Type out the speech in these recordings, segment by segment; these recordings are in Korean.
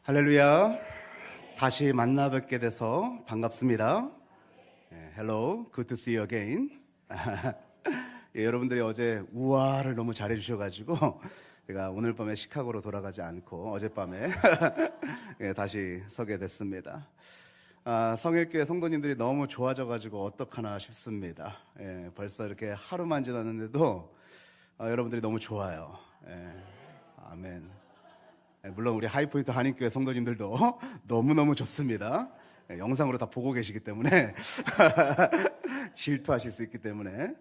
할렐루야. 다시 만나 뵙게 돼서 반갑습니다. Hello, good to see you again. 여러분들이 어제 우아를 너무 잘해 주셔가지고 제가 오늘 밤에 시카고로 돌아가지 않고 어젯밤에 다시 서게 됐습니다. 성일교회 성도님들이 너무 좋아져가지고 어떡하나 싶습니다. 벌써 이렇게 하루만 지났는데도 여러분들이 너무 좋아요. 아멘. 물론 우리 하이포인트 한인교회 성도님들도 너무너무 좋습니다. 영상으로 다 보고 계시기 때문에 질투하실 수 있기 때문에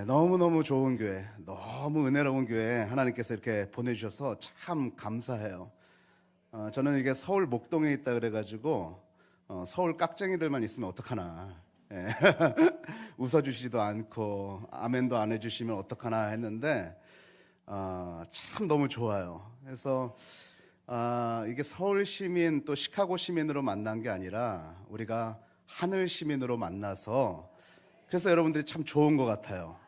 너무너무 좋은 교회, 너무 은혜로운 교회 하나님께서 이렇게 보내주셔서 참 감사해요. 저는 이게 서울 목동에 있다 그래가지고 서울 깍쟁이들만 있으면 어떡하나, 웃어주시지도 않고 아멘도 안 해주시면 어떡하나 했는데 참 너무 좋아요. 그래서 이게 서울 시민 또 시카고 시민으로 만난 게 아니라 우리가 하늘 시민으로 만나서 그래서 여러분들이 참 좋은 것 같아요.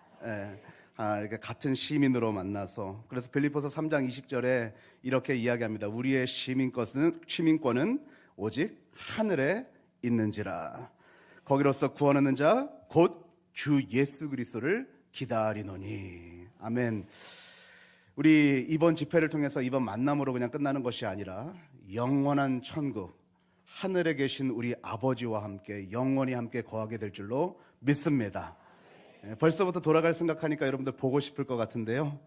이렇게 같은 시민으로 만나서 그래서 빌립보서 3장 20절에 이렇게 이야기합니다. 우리의 시민권은 오직 하늘에 있는지라. 거기로서 구원 얻는 자 곧 주 예수 그리스도를 기다리노니. 아멘. 우리 이번 집회를 통해서 이번 만남으로 그냥 끝나는 것이 아니라 영원한 천국, 하늘에 계신 우리 아버지와 함께 영원히 함께 거하게 될 줄로 믿습니다. 벌써부터 돌아갈 생각하니까 여러분들 보고 싶을 것 같은데요.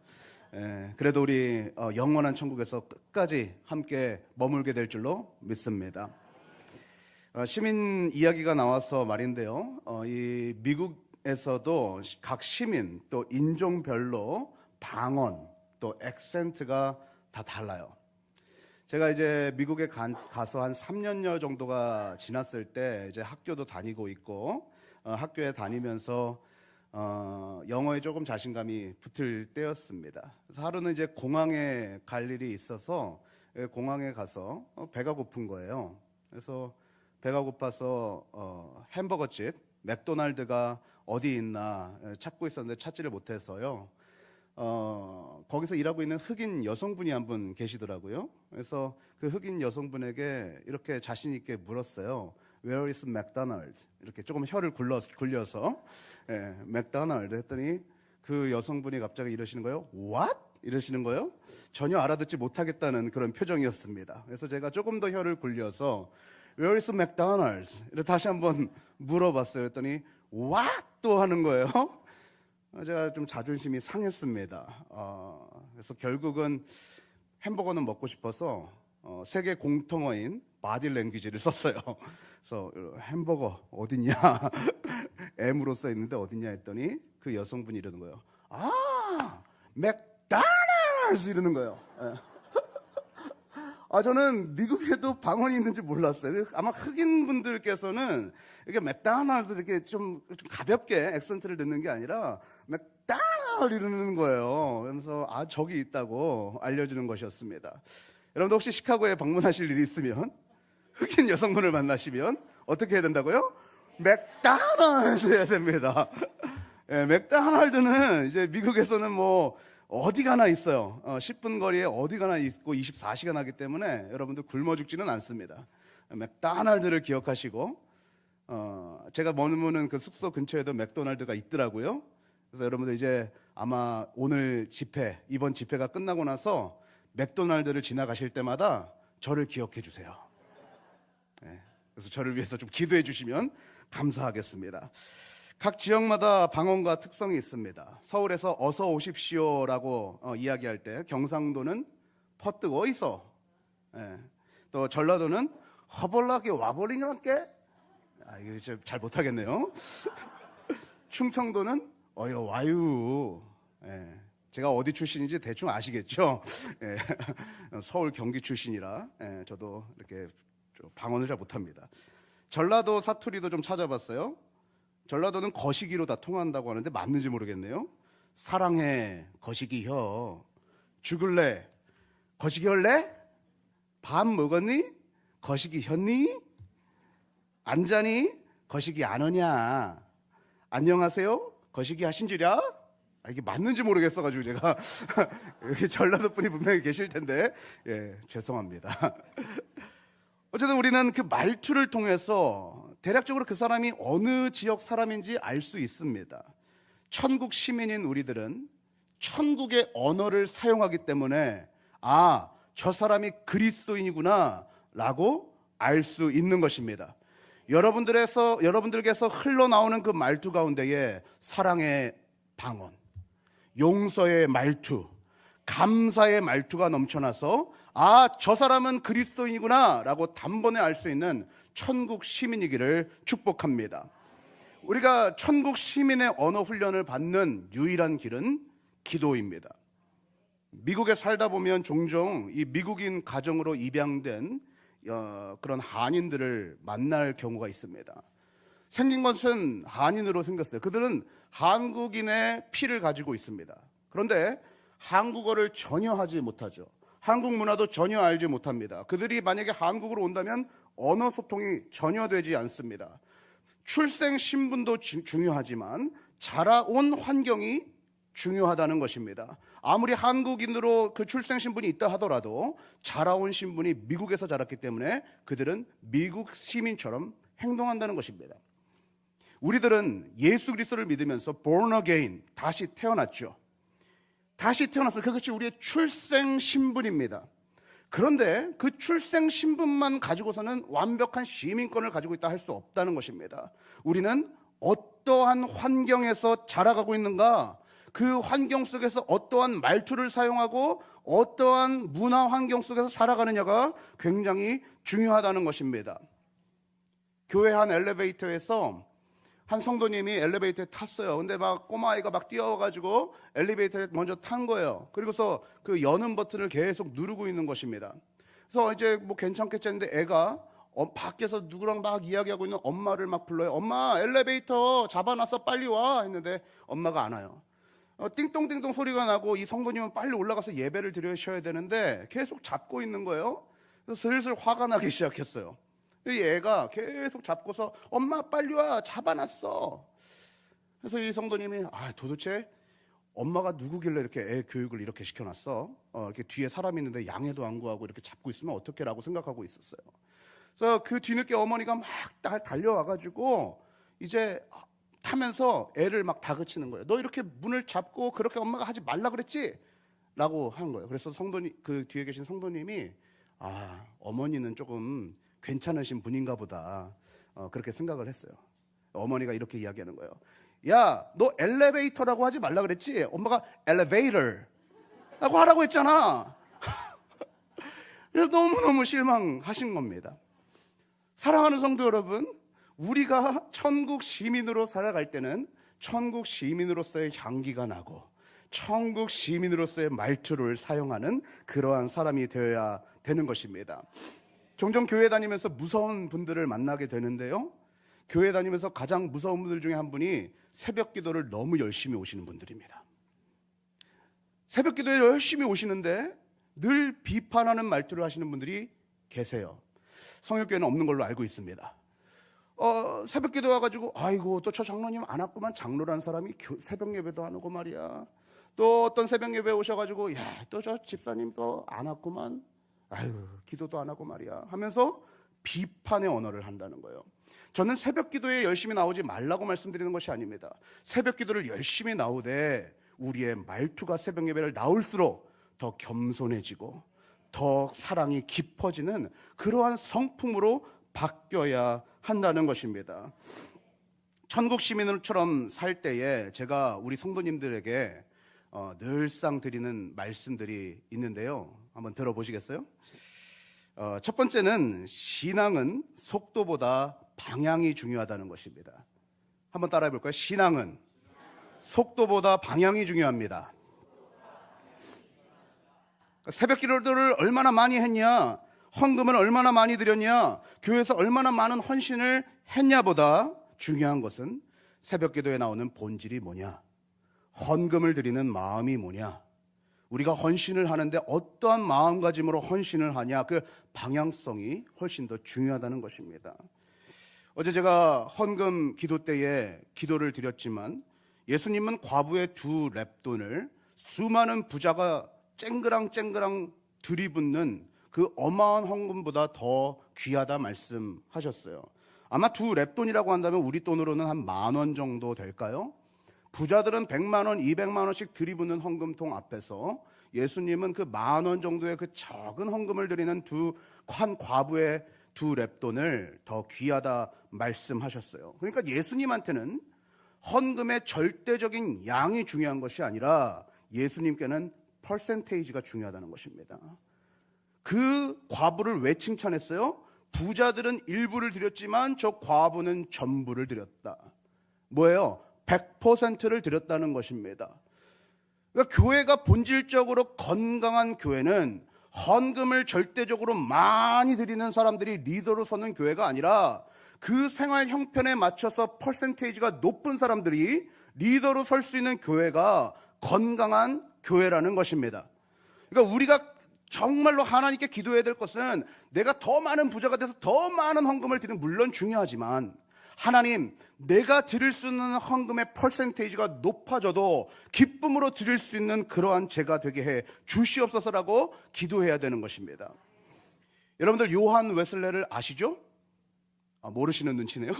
그래도 우리 영원한 천국에서 끝까지 함께 머물게 될 줄로 믿습니다. 시민 이야기가 나와서 말인데요. 이 미국에서도 각 시민 또 인종별로 방언 또 액센트가 다 달라요. 제가 이제 미국에 가서 한 3년여 정도가 지났을 때 이제 학교도 다니고 있고 학교에 다니면서 영어에 조금 자신감이 붙을 때였습니다. 그래서 하루는 이제 공항에 갈 일이 있어서 공항에 가서 배가 고픈 거예요. 그래서 배가 고파서 햄버거집 맥도날드가 어디 있나 찾고 있었는데 찾지를 못해서요. 거기서 일하고 있는 흑인 여성분이 한 분 계시더라고요. 그래서 그 흑인 여성분에게 이렇게 자신 있게 물었어요. Where is McDonald's? 이렇게 조금 혀를 굴려서 맥도날드 했더니 그 여성분이 갑자기 이러시는 거예요. What? 이러시는 거예요. 전혀 알아듣지 못하겠다는 그런 표정이었습니다. 그래서 제가 조금 더 혀를 굴려서 Where is McDonald's? 이렇게 다시 한번 물어봤어요. 그랬더니 What? 또 하는 거예요. 제가 좀 자존심이 상했습니다. 그래서 결국은 햄버거는 먹고 싶어서 세계 공통어인 바디 랭귀지를 썼어요. 그래서 햄버거 어딨냐? M으로 써 있는데 어딨냐 했더니 그 여성분이 이러는 거예요. 맥도날드 이러는 거예요. 저는 미국에도 방언이 있는지 몰랐어요. 아마 흑인분들께서는 이게 맥도날드 이렇게 좀 가볍게 액센트를 듣는 게 아니라 맥도날드 이러는 거예요. 그러면서 저기 있다고 알려주는 것이었습니다. 여러분도 혹시 시카고에 방문하실 일이 있으면 흑인 여성분을 만나시면 어떻게 해야 된다고요? 맥도날드 해야 됩니다. 맥도날드는 이제 미국에서는 뭐 어디 가나 있어요. 10분 거리에 어디 가나 있고 24시간 하기 때문에 여러분들 굶어 죽지는 않습니다. 맥도날드를 기억하시고 제가 머무는 그 숙소 근처에도 맥도날드가 있더라고요. 그래서 여러분들 이제 아마 오늘 집회, 이번 집회가 끝나고 나서 맥도날드를 지나가실 때마다 저를 기억해 주세요. 그래서 저를 위해서 좀 기도해 주시면 감사하겠습니다. 각 지역마다 방언과 특성이 있습니다. 서울에서 어서 오십시오라고 이야기할 때 경상도는 퍼뜩 어이서, 또 전라도는 허벌나게 와버링한게 이거 잘 못하겠네요. 충청도는 어여 와유. 제가 어디 출신인지 대충 아시겠죠? 서울 경기 출신이라 저도 이렇게 방언을 잘 못합니다. 전라도 사투리도 좀 찾아봤어요. 전라도는 거시기로 다 통한다고 하는데 맞는지 모르겠네요. 사랑해 거시기혀. 죽을래 거시기 할래? 밥 먹었니? 거시기 혔니? 안 자니? 거시기 안 오냐? 안녕하세요? 거시기 하신 줄이야? 이게 맞는지 모르겠어가지고 제가 여기 전라도 분이 분명히 계실 텐데, 예, 죄송합니다. 어쨌든 우리는 그 말투를 통해서 대략적으로 그 사람이 어느 지역 사람인지 알 수 있습니다. 천국 시민인 우리들은 천국의 언어를 사용하기 때문에 아, 저 사람이 그리스도인이구나 라고 알 수 있는 것입니다. 여러분들께서 흘러나오는 그 말투 가운데에 사랑의 방언, 용서의 말투, 감사의 말투가 넘쳐나서 아, 저 사람은 그리스도인이구나 라고 단번에 알 수 있는 천국 시민이기를 축복합니다. 우리가 천국 시민의 언어 훈련을 받는 유일한 길은 기도입니다. 미국에 살다 보면 종종 이 미국인 가정으로 입양된 그런 한인들을 만날 경우가 있습니다. 생긴 것은 한인으로 생겼어요. 그들은 한국인의 피를 가지고 있습니다. 그런데 한국어를 전혀 하지 못하죠. 한국 문화도 전혀 알지 못합니다. 그들이 만약에 한국으로 온다면 언어 소통이 전혀 되지 않습니다. 출생 신분도 중요하지만 자라온 환경이 중요하다는 것입니다. 아무리 한국인으로 그 출생 신분이 있다 하더라도 자라온 신분이 미국에서 자랐기 때문에 그들은 미국 시민처럼 행동한다는 것입니다. 우리들은 예수 그리스도를 믿으면서 born again, 다시 태어났죠. 다시 태어났어요. 그것이 우리의 출생 신분입니다. 그런데 그 출생 신분만 가지고서는 완벽한 시민권을 가지고 있다 할 수 없다는 것입니다. 우리는 어떠한 환경에서 자라가고 있는가, 그 환경 속에서 어떠한 말투를 사용하고 어떠한 문화 환경 속에서 살아가느냐가 굉장히 중요하다는 것입니다. 교회 한 엘리베이터에서 한 성도님이 엘리베이터에 탔어요. 근데 막 꼬마아이가 막 뛰어와가지고 엘리베이터에 먼저 탄 거예요. 그리고서 그 여는 버튼을 계속 누르고 있는 것입니다. 그래서 이제 뭐 괜찮겠지 했는데 애가 밖에서 누구랑 막 이야기하고 있는 엄마를 막 불러요. 엄마, 엘리베이터 잡아놨어, 빨리 와 했는데 엄마가 안 와요. 띵동띵동 소리가 나고 이 성도님은 빨리 올라가서 예배를 드려셔야 되는데 계속 잡고 있는 거예요. 그래서 슬슬 화가 나기 시작했어요. 이 애가 계속 잡고서 엄마 빨리 와, 잡아놨어. 그래서 이 성도님이 도대체 엄마가 누구길래 이렇게 애 교육을 이렇게 시켜놨어? 이렇게 뒤에 사람이 있는데 양해도 안 구하고 이렇게 잡고 있으면 어떡해 라고 생각하고 있었어요. 그래서 그 뒤늦게 어머니가 막 달려와가지고 이제 타면서 애를 막 다그치는 거예요. 너 이렇게 문을 잡고 그렇게 엄마가 하지 말라 그랬지? 라고 한 거예요. 그래서 그 뒤에 계신 성도님이 어머니는 조금 괜찮으신 분인가 보다, 그렇게 생각을 했어요. 어머니가 이렇게 이야기하는 거예요. 야, 너 엘리베이터라고 하지 말라 그랬지? 엄마가 엘리베이터 라고 하라고 했잖아. 그래서 너무너무 실망하신 겁니다. 사랑하는 성도 여러분, 우리가 천국 시민으로 살아갈 때는 천국 시민으로서의 향기가 나고 천국 시민으로서의 말투를 사용하는 그러한 사람이 되어야 되는 것입니다. 종종 교회 다니면서 무서운 분들을 만나게 되는데요, 교회 다니면서 가장 무서운 분들 중에 한 분이 새벽 기도를 너무 열심히 오시는 분들입니다. 새벽 기도에 열심히 오시는데 늘 비판하는 말투를 하시는 분들이 계세요. 성역교회는 없는 걸로 알고 있습니다. 새벽 기도 와가지고 아이고 또 저 장로님 안 왔구만, 장로라는 사람이 새벽 예배도 안 오고 말이야. 또 어떤 새벽 예배 오셔가지고 야, 또 저 집사님 또 안 왔구만, 아유 기도도 안 하고 말이야 하면서 비판의 언어를 한다는 거예요. 저는 새벽 기도에 열심히 나오지 말라고 말씀드리는 것이 아닙니다. 새벽 기도를 열심히 나오되 우리의 말투가 새벽 예배를 나올수록 더 겸손해지고 더 사랑이 깊어지는 그러한 성품으로 바뀌어야 한다는 것입니다. 천국 시민처럼 살 때에 제가 우리 성도님들에게 늘상 드리는 말씀들이 있는데요, 한번 들어보시겠어요? 첫 번째는 신앙은 속도보다 방향이 중요하다는 것입니다. 한번 따라해 볼까요? 신앙은 속도보다 방향이 중요합니다. 새벽 기도를 얼마나 많이 했냐, 헌금을 얼마나 많이 드렸냐, 교회에서 얼마나 많은 헌신을 했냐보다 중요한 것은 새벽 기도에 나오는 본질이 뭐냐, 헌금을 드리는 마음이 뭐냐, 우리가 헌신을 하는데 어떠한 마음가짐으로 헌신을 하냐, 그 방향성이 훨씬 더 중요하다는 것입니다. 어제 제가 헌금 기도 때에 기도를 드렸지만 예수님은 과부의 2렙돈을 수많은 부자가 쨍그랑쨍그랑 들이붓는 그 어마어마한 헌금보다 더 귀하다 말씀하셨어요. 아마 2렙돈이라고 한다면 우리 돈으로는 한 10,000원 정도 될까요? 부자들은 100만 원, 200만 원씩 들이붓는 헌금통 앞에서 예수님은 그 10,000원 정도의 그 적은 헌금을 드리는 한 과부의 2렙돈을 더 귀하다 말씀하셨어요. 그러니까 예수님한테는 헌금의 절대적인 양이 중요한 것이 아니라 예수님께는 퍼센테이지가 중요하다는 것입니다. 그 과부를 왜 칭찬했어요? 부자들은 일부를 드렸지만 저 과부는 전부를 드렸다. 뭐예요? 100%를 드렸다는 것입니다. 그러니까 교회가 본질적으로 건강한 교회는 헌금을 절대적으로 많이 드리는 사람들이 리더로 서는 교회가 아니라 그 생활 형편에 맞춰서 퍼센테이지가 높은 사람들이 리더로 설 수 있는 교회가 건강한 교회라는 것입니다. 그러니까 우리가 정말로 하나님께 기도해야 될 것은 내가 더 많은 부자가 돼서 더 많은 헌금을 드리는 물론 중요하지만 하나님, 내가 드릴 수 있는 헌금의 퍼센테이지가 높아져도 기쁨으로 드릴 수 있는 그러한 제가 되게 해 주시옵소서라고 기도해야 되는 것입니다. 여러분들 요한 웨슬레를 아시죠? 모르시는 눈치네요.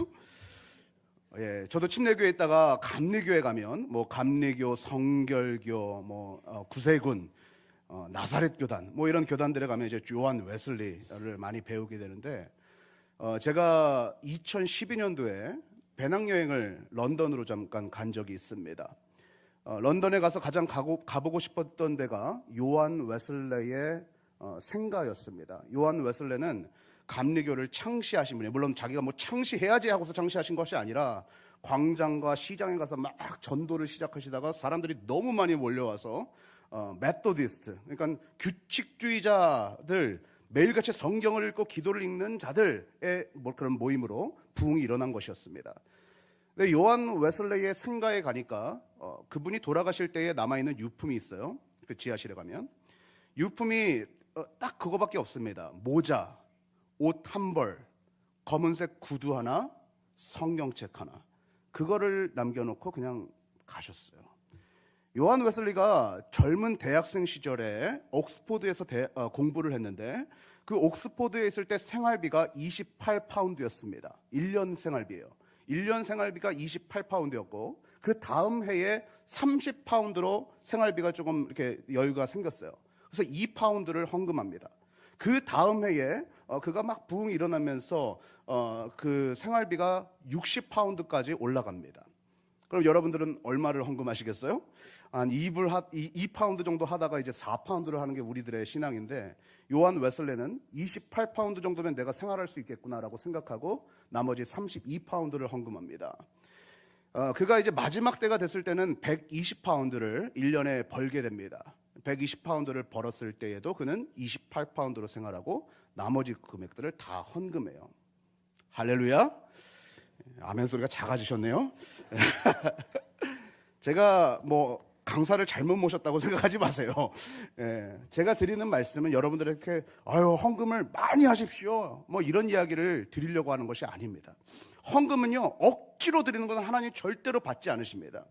예, 저도 침례교회에 있다가 감리교회 가면 뭐 감리교, 성결교, 구세군, 나사렛 교단 뭐 이런 교단들에 가면 이제 요한 웨슬리를 많이 배우게 되는데 제가 2012년도에 배낭여행을 런던으로 잠깐 간 적이 있습니다. 런던에 가서 가장 가보고 싶었던 데가 요한 웨슬레의 생가였습니다. 요한 웨슬레는 감리교를 창시하신 분이에요. 물론 자기가 뭐 창시해야지 하고서 창시하신 것이 아니라 광장과 시장에 가서 막 전도를 시작하시다가 사람들이 너무 많이 몰려와서 메토디스트, 그러니까 규칙주의자들, 매일같이 성경을 읽고 기도를 읽는 자들의 그런 모임으로 부흥이 일어난 것이었습니다. 근데 요한 웨슬레의 생가에 가니까 그분이 돌아가실 때에 남아있는 유품이 있어요. 그 지하실에 가면 유품이 딱 그거밖에 없습니다. 모자, 옷 한 벌, 검은색 구두 하나, 성경책 하나. 그거를 남겨놓고 그냥 가셨어요. 요한 웨슬리가 젊은 대학생 시절에 옥스포드에서 공부를 했는데 그 옥스포드에 있을 때 생활비가 28파운드였습니다. 1년 생활비예요. 1년 생활비가 28파운드였고 그 다음 해에 30파운드로 생활비가 조금 이렇게 여유가 생겼어요. 그래서 2파운드를 헌금합니다. 그 다음 해에 그가 막 부흥이 일어나면서 그 생활비가 60파운드까지 올라갑니다. 그럼 여러분들은 얼마를 헌금하시겠어요? 한 2파운드 정도 하다가 이제 4파운드를 하는 게 우리들의 신앙인데 요한 웨슬레는 28파운드 정도면 내가 생활할 수 있겠구나라고 생각하고 나머지 32파운드를 헌금합니다. 그가 이제 마지막 때가 됐을 때는 120파운드를 1년에 벌게 됩니다. 120파운드를 벌었을 때에도 그는 28파운드로 생활하고 나머지 금액들을 다 헌금해요. 할렐루야. 아멘 소리가 작아지셨네요. 제가 뭐 강사를 잘못 모셨다고 생각하지 마세요. 예, 제가 드리는 말씀은 여러분들에게 헌금을 많이 하십시오 뭐 이런 이야기를 드리려고 하는 것이 아닙니다. 헌금은요 억지로 드리는 것은 하나님 절대로 받지 않으십니다.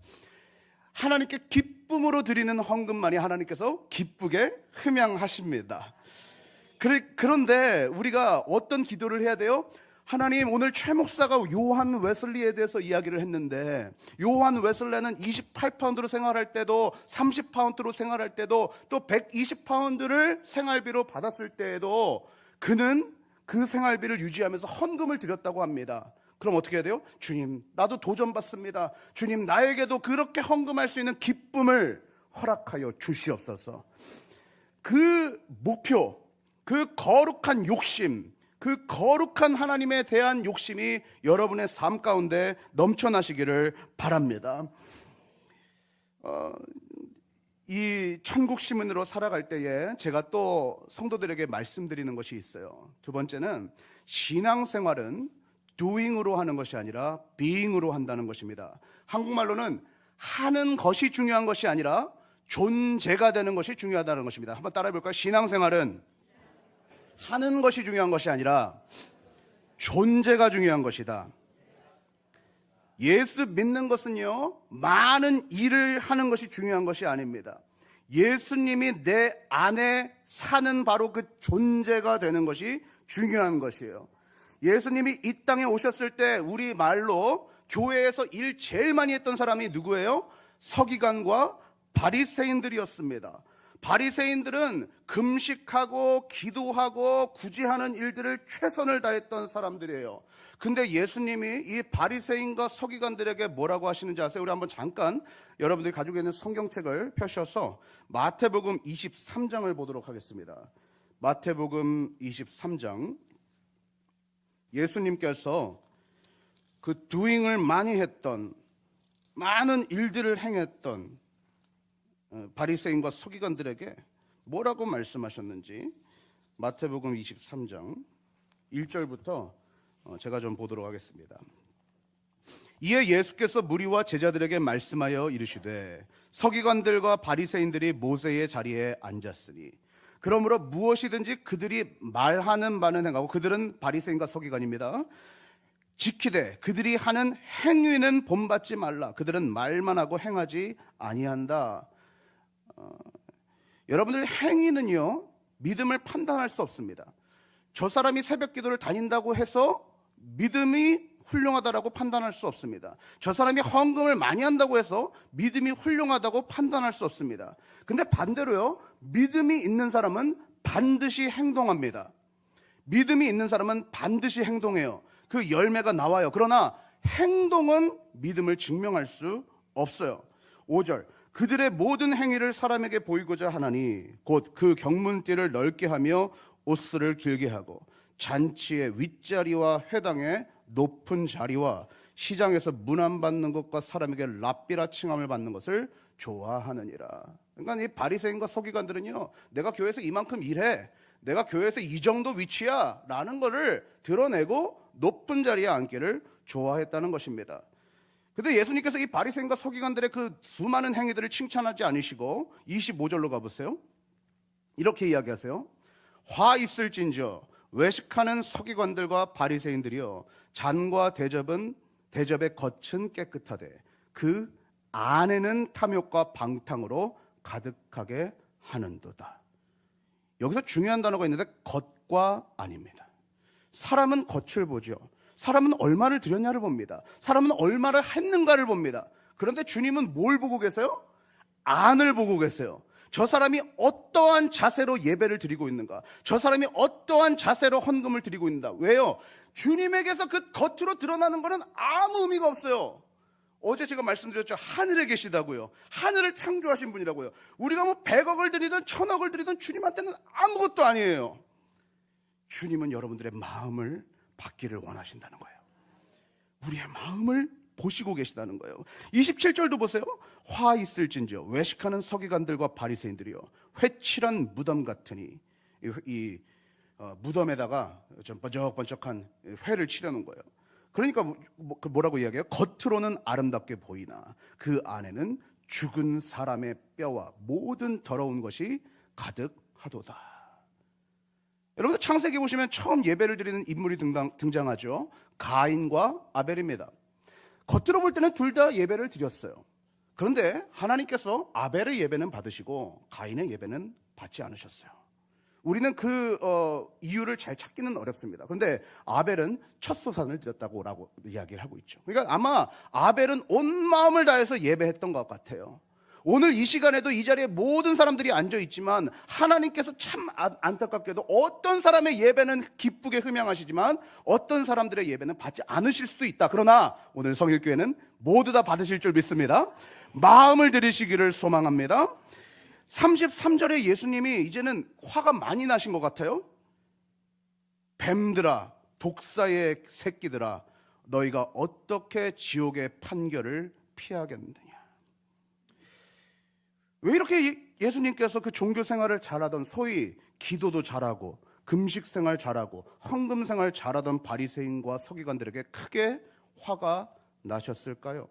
하나님께 기쁨으로 드리는 헌금만이 하나님께서 기쁘게 흠양하십니다. 그런데 우리가 어떤 기도를 해야 돼요? 하나님, 오늘 최 목사가 요한 웨슬리에 대해서 이야기를 했는데 요한 웨슬레는 28파운드로 생활할 때도 30파운드로 생활할 때도 또 120파운드를 생활비로 받았을 때에도 그는 그 생활비를 유지하면서 헌금을 드렸다고 합니다. 그럼 어떻게 해야 돼요? 주님, 나도 도전받습니다. 주님, 나에게도 그렇게 헌금할 수 있는 기쁨을 허락하여 주시옵소서. 그 목표, 그 거룩한 욕심, 그 거룩한 하나님에 대한 욕심이 여러분의 삶 가운데 넘쳐나시기를 바랍니다. 이 천국 시민으로 살아갈 때에 제가 또 성도들에게 말씀드리는 것이 있어요. 두 번째는 신앙생활은 doing으로 하는 것이 아니라 being으로 한다는 것입니다. 한국말로는 하는 것이 중요한 것이 아니라 존재가 되는 것이 중요하다는 것입니다. 한번 따라해 볼까요? 신앙생활은 하는 것이 중요한 것이 아니라 존재가 중요한 것이다. 예수 믿는 것은요, 많은 일을 하는 것이 중요한 것이 아닙니다. 예수님이 내 안에 사는 바로 그 존재가 되는 것이 중요한 것이에요. 예수님이 이 땅에 오셨을 때 우리 말로 교회에서 일 제일 많이 했던 사람이 누구예요? 서기관과 바리새인들이었습니다. 바리새인들은 금식하고 기도하고 굳이 하는 일들을 최선을 다했던 사람들이에요. 근데 예수님이 이 바리새인과 서기관들에게 뭐라고 하시는지 아세요? 우리 한번 잠깐 여러분들이 가지고 있는 성경책을 펴셔서 마태복음 23장을 보도록 하겠습니다. 마태복음 23장. 예수님께서 그 doing을 많이 했던, 많은 일들을 행했던 바리새인과 서기관들에게 뭐라고 말씀하셨는지 마태복음 23장 1절부터 제가 좀 보도록 하겠습니다. 이에 예수께서 무리와 제자들에게 말씀하여 이르시되 서기관들과 바리새인들이 모세의 자리에 앉았으니 그러므로 무엇이든지 그들이 말하는 바는 행하고, 그들은 바리새인과 서기관입니다. 지키되 그들이 하는 행위는 본받지 말라. 그들은 말만 하고 행하지 아니한다. 여러분들, 행위는요, 믿음을 판단할 수 없습니다. 저 사람이 새벽 기도를 다닌다고 해서 믿음이 훌륭하다라고 판단할 수 없습니다. 저 사람이 헌금을 많이 한다고 해서 믿음이 훌륭하다고 판단할 수 없습니다. 근데 반대로요, 믿음이 있는 사람은 반드시 행동합니다. 믿음이 있는 사람은 반드시 행동해요. 그 열매가 나와요. 그러나 행동은 믿음을 증명할 수 없어요. 5절, 그들의 모든 행위를 사람에게 보이고자 하나니 곧 그 경문띠를 넓게 하며 옷슬을 길게 하고 잔치의 윗자리와 회당의 높은 자리와 시장에서 문안 받는 것과 사람에게 랍비라 칭함을 받는 것을 좋아하느니라. 그러니까 이 바리새인과 서기관들은요, 내가 교회에서 이만큼 일해, 내가 교회에서 이 정도 위치야 라는 거를 드러내고 높은 자리에 앉기를 좋아했다는 것입니다. 근데 예수님께서 이 바리새인과 서기관들의 그 수많은 행위들을 칭찬하지 않으시고 25절로 가보세요. 이렇게 이야기하세요. 화 있을진저 외식하는 서기관들과 바리새인들이여, 잔과 대접의 겉은 깨끗하되 그 안에는 탐욕과 방탕으로 가득하게 하는도다. 여기서 중요한 단어가 있는데 겉과 안입니다. 사람은 겉을 보죠. 사람은 얼마를 드렸냐를 봅니다. 사람은 얼마를 했는가를 봅니다. 그런데 주님은 뭘 보고 계세요? 안을 보고 계세요. 저 사람이 어떠한 자세로 예배를 드리고 있는가, 저 사람이 어떠한 자세로 헌금을 드리고 있는가. 왜요? 주님에게서 그 겉으로 드러나는 것은 아무 의미가 없어요. 어제 제가 말씀드렸죠. 하늘에 계시다고요. 하늘을 창조하신 분이라고요. 우리가 뭐 100억을 드리든 1000억을 드리든 주님한테는 아무것도 아니에요. 주님은 여러분들의 마음을 받기를 원하신다는 거예요. 우리의 마음을 보시고 계시다는 거예요. 27절도 보세요. 화 있을진저 외식하는 서기관들과 바리새인들이요, 회칠한 무덤 같으니, 이 무덤에다가 좀 번쩍번쩍한 회를 칠해놓은 거예요. 그러니까 뭐라고 이야기해요? 겉으로는 아름답게 보이나 그 안에는 죽은 사람의 뼈와 모든 더러운 것이 가득하도다. 여러분, 창세기 보시면 처음 예배를 드리는 인물이 등장하죠. 가인과 아벨입니다. 겉으로 볼 때는 둘 다 예배를 드렸어요. 그런데 하나님께서 아벨의 예배는 받으시고 가인의 예배는 받지 않으셨어요. 우리는 그 이유를 잘 찾기는 어렵습니다. 그런데 아벨은 첫 소산을 드렸다고 이야기를 하고 있죠. 그러니까 아마 아벨은 온 마음을 다해서 예배했던 것 같아요. 오늘 이 시간에도 이 자리에 모든 사람들이 앉아있지만 하나님께서 참 안타깝게도 어떤 사람의 예배는 기쁘게 흠양하시지만 어떤 사람들의 예배는 받지 않으실 수도 있다. 그러나 오늘 성일교회는 모두 다 받으실 줄 믿습니다. 마음을 들이시기를 소망합니다. 33절에 예수님이 이제는 화가 많이 나신 것 같아요. 뱀들아, 독사의 새끼들아, 너희가 어떻게 지옥의 판결을 피하겠느냐. 왜 이렇게 예수님께서 그 종교 생활을 잘하던, 소위 기도도 잘하고 금식 생활 잘하고 헌금 생활 잘하던 바리새인과 서기관들에게 크게 화가 나셨을까요?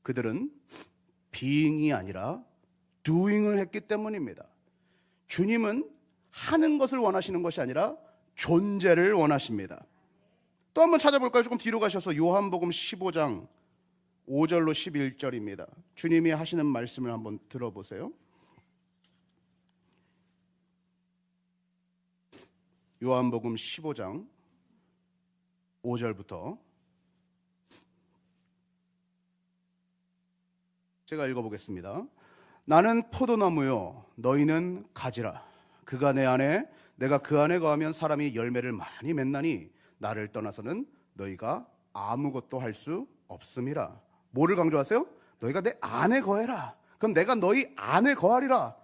그들은 being이 아니라 doing을 했기 때문입니다. 주님은 하는 것을 원하시는 것이 아니라 존재를 원하십니다. 또 한번 찾아볼까요? 조금 뒤로 가셔서 요한복음 15장 5절로 11절입니다. 주님이 하시는 말씀을 한번 들어보세요. 요한복음 15장 5절부터 제가 읽어보겠습니다. 나는 포도나무요 너희는 가지라. 그가 내 안에 내가 그 안에 거하면 사람이 열매를 많이 맺나니 나를 떠나서는 너희가 아무것도 할 수 없음이라. 뭐를 강조하세요? 너희가 내 안에 거해라. 그럼 내가 너희 안에 거하리라.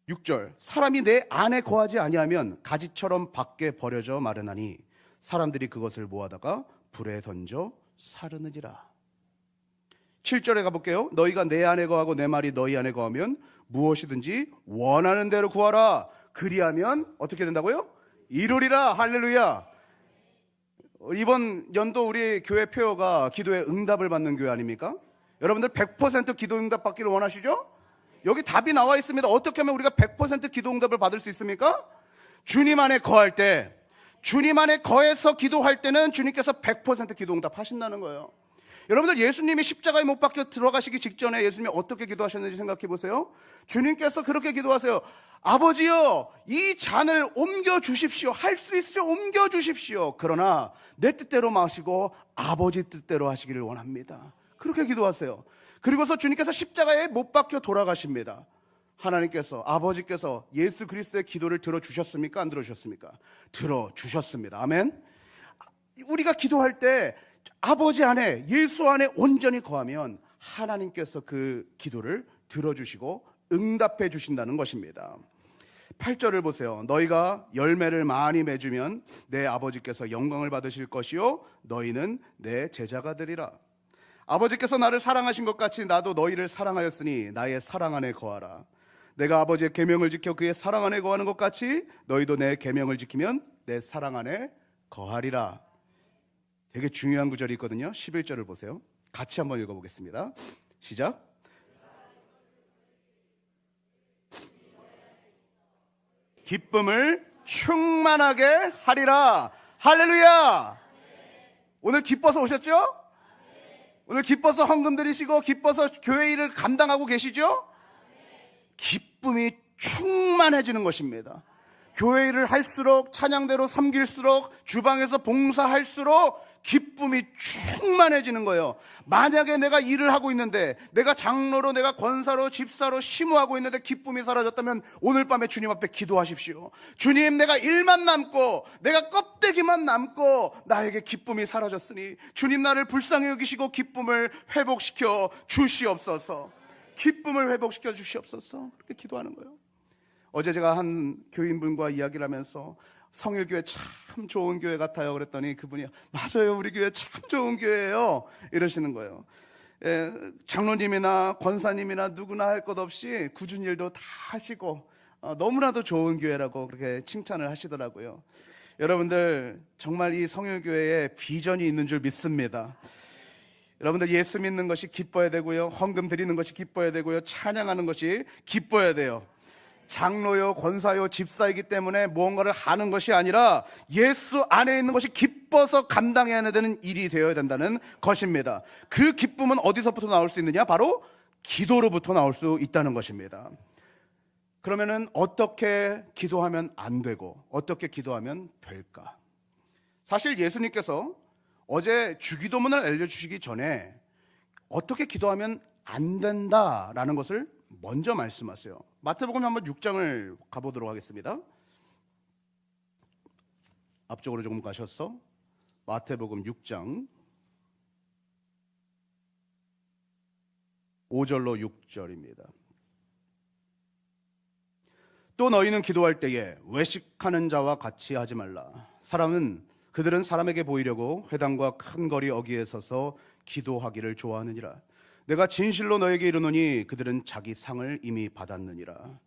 6절 사람이 내 안에 거하지 아니하면 가지처럼 밖에 버려져 마르나니 사람들이 그것을 모아다가 불에 던져 사르느니라. 7절에 가볼게요. 너희가 내 안에 거하고 내 말이 너희 안에 거하면 무엇이든지 원하는 대로 구하라. 그리하면 어떻게 된다고요? 이루리라. 할렐루야. 이번 연도 우리 교회 표어가 기도에 응답을 받는 교회 아닙니까? 여러분들 100% 기도 응답 받기를 원하시죠? 여기 답이 나와 있습니다. 어떻게 하면 우리가 100% 기도 응답을 받을 수 있습니까? 주님 안에 거할 때, 주님 안에 거해서 기도할 때는 주님께서 100% 기도 응답 하신다는 거예요. 여러분들 예수님이 십자가에 못 박혀 들어가시기 직전에 예수님이 어떻게 기도하셨는지 생각해 보세요. 주님께서 그렇게 기도하세요. 아버지여, 이 잔을 옮겨 주십시오. 할 수 있으죠? 옮겨 주십시오. 그러나 내 뜻대로 마시고 아버지 뜻대로 하시기를 원합니다. 그렇게 기도하세요. 그리고서 주님께서 십자가에 못 박혀 돌아가십니다. 하나님께서, 아버지께서 예수 그리스도의 기도를 들어주셨습니까? 안 들어주셨습니까? 들어주셨습니다. 아멘. 우리가 기도할 때 아버지 안에, 예수 안에 온전히 거하면 하나님께서 그 기도를 들어주시고 응답해 주신다는 것입니다. 8절을 보세요. 너희가 열매를 많이 맺으면 내 아버지께서 영광을 받으실 것이요 너희는 내 제자가 되리라. 아버지께서 나를 사랑하신 것 같이 나도 너희를 사랑하였으니 나의 사랑 안에 거하라. 내가 아버지의 계명을 지켜 그의 사랑 안에 거하는 것 같이 너희도 내 계명을 지키면 내 사랑 안에 거하리라. 되게 중요한 구절이 있거든요. 11절을 보세요. 같이 한번 읽어보겠습니다. 시작. 기쁨을 충만하게 하리라. 할렐루야. 오늘 기뻐서 오셨죠? 오늘 기뻐서 헌금 드리시고 기뻐서 교회 일을 감당하고 계시죠? 기쁨이 충만해지는 것입니다. 교회 일을 할수록, 찬양대로 섬길수록, 주방에서 봉사할수록 기쁨이 충만해지는 거예요. 만약에 내가 일을 하고 있는데, 내가 장로로, 내가 권사로, 집사로 심우하고 있는데 기쁨이 사라졌다면 오늘 밤에 주님 앞에 기도하십시오. 주님, 내가 일만 남고 내가 껍데기만 남고 나에게 기쁨이 사라졌으니 주님 나를 불쌍히 여기시고 기쁨을 회복시켜 주시옵소서. 기쁨을 회복시켜 주시옵소서. 그렇게 기도하는 거예요. 어제 제가 한 교인분과 이야기를 하면서 성일교회 참 좋은 교회 같아요 그랬더니 그분이 맞아요, 우리 교회 참 좋은 교회예요 이러시는 거예요. 장로님이나 권사님이나 누구나 할 것 없이 굳은 일도 다 하시고 너무나도 좋은 교회라고 그렇게 칭찬을 하시더라고요. 여러분들 정말 이 성일교회에 비전이 있는 줄 믿습니다. 여러분들 예수 믿는 것이 기뻐야 되고요, 헌금 드리는 것이 기뻐야 되고요, 찬양하는 것이 기뻐야 돼요. 장로요, 권사요, 집사이기 때문에 무언가를 하는 것이 아니라 예수 안에 있는 것이 기뻐서 감당해야 되는 일이 되어야 된다는 것입니다. 그 기쁨은 어디서부터 나올 수 있느냐? 바로 기도로부터 나올 수 있다는 것입니다. 그러면은 어떻게 기도하면 안 되고 어떻게 기도하면 될까? 사실 예수님께서 어제 주기도문을 알려주시기 전에 어떻게 기도하면 안 된다라는 것을 먼저 말씀하세요. 마태복음 한번 6장을 가보도록 하겠습니다. 앞쪽으로 조금 가셨어. 마태복음 6장 5절로 6절입니다. 또 너희는 기도할 때에 외식하는 자와 같이 하지 말라. 그들은 사람에게 보이려고 회당과 큰 거리 어귀에 서서 기도하기를 좋아하느니라. 내가 진실로 너에게 이르노니 그들은 자기 상을 이미 받았느니라.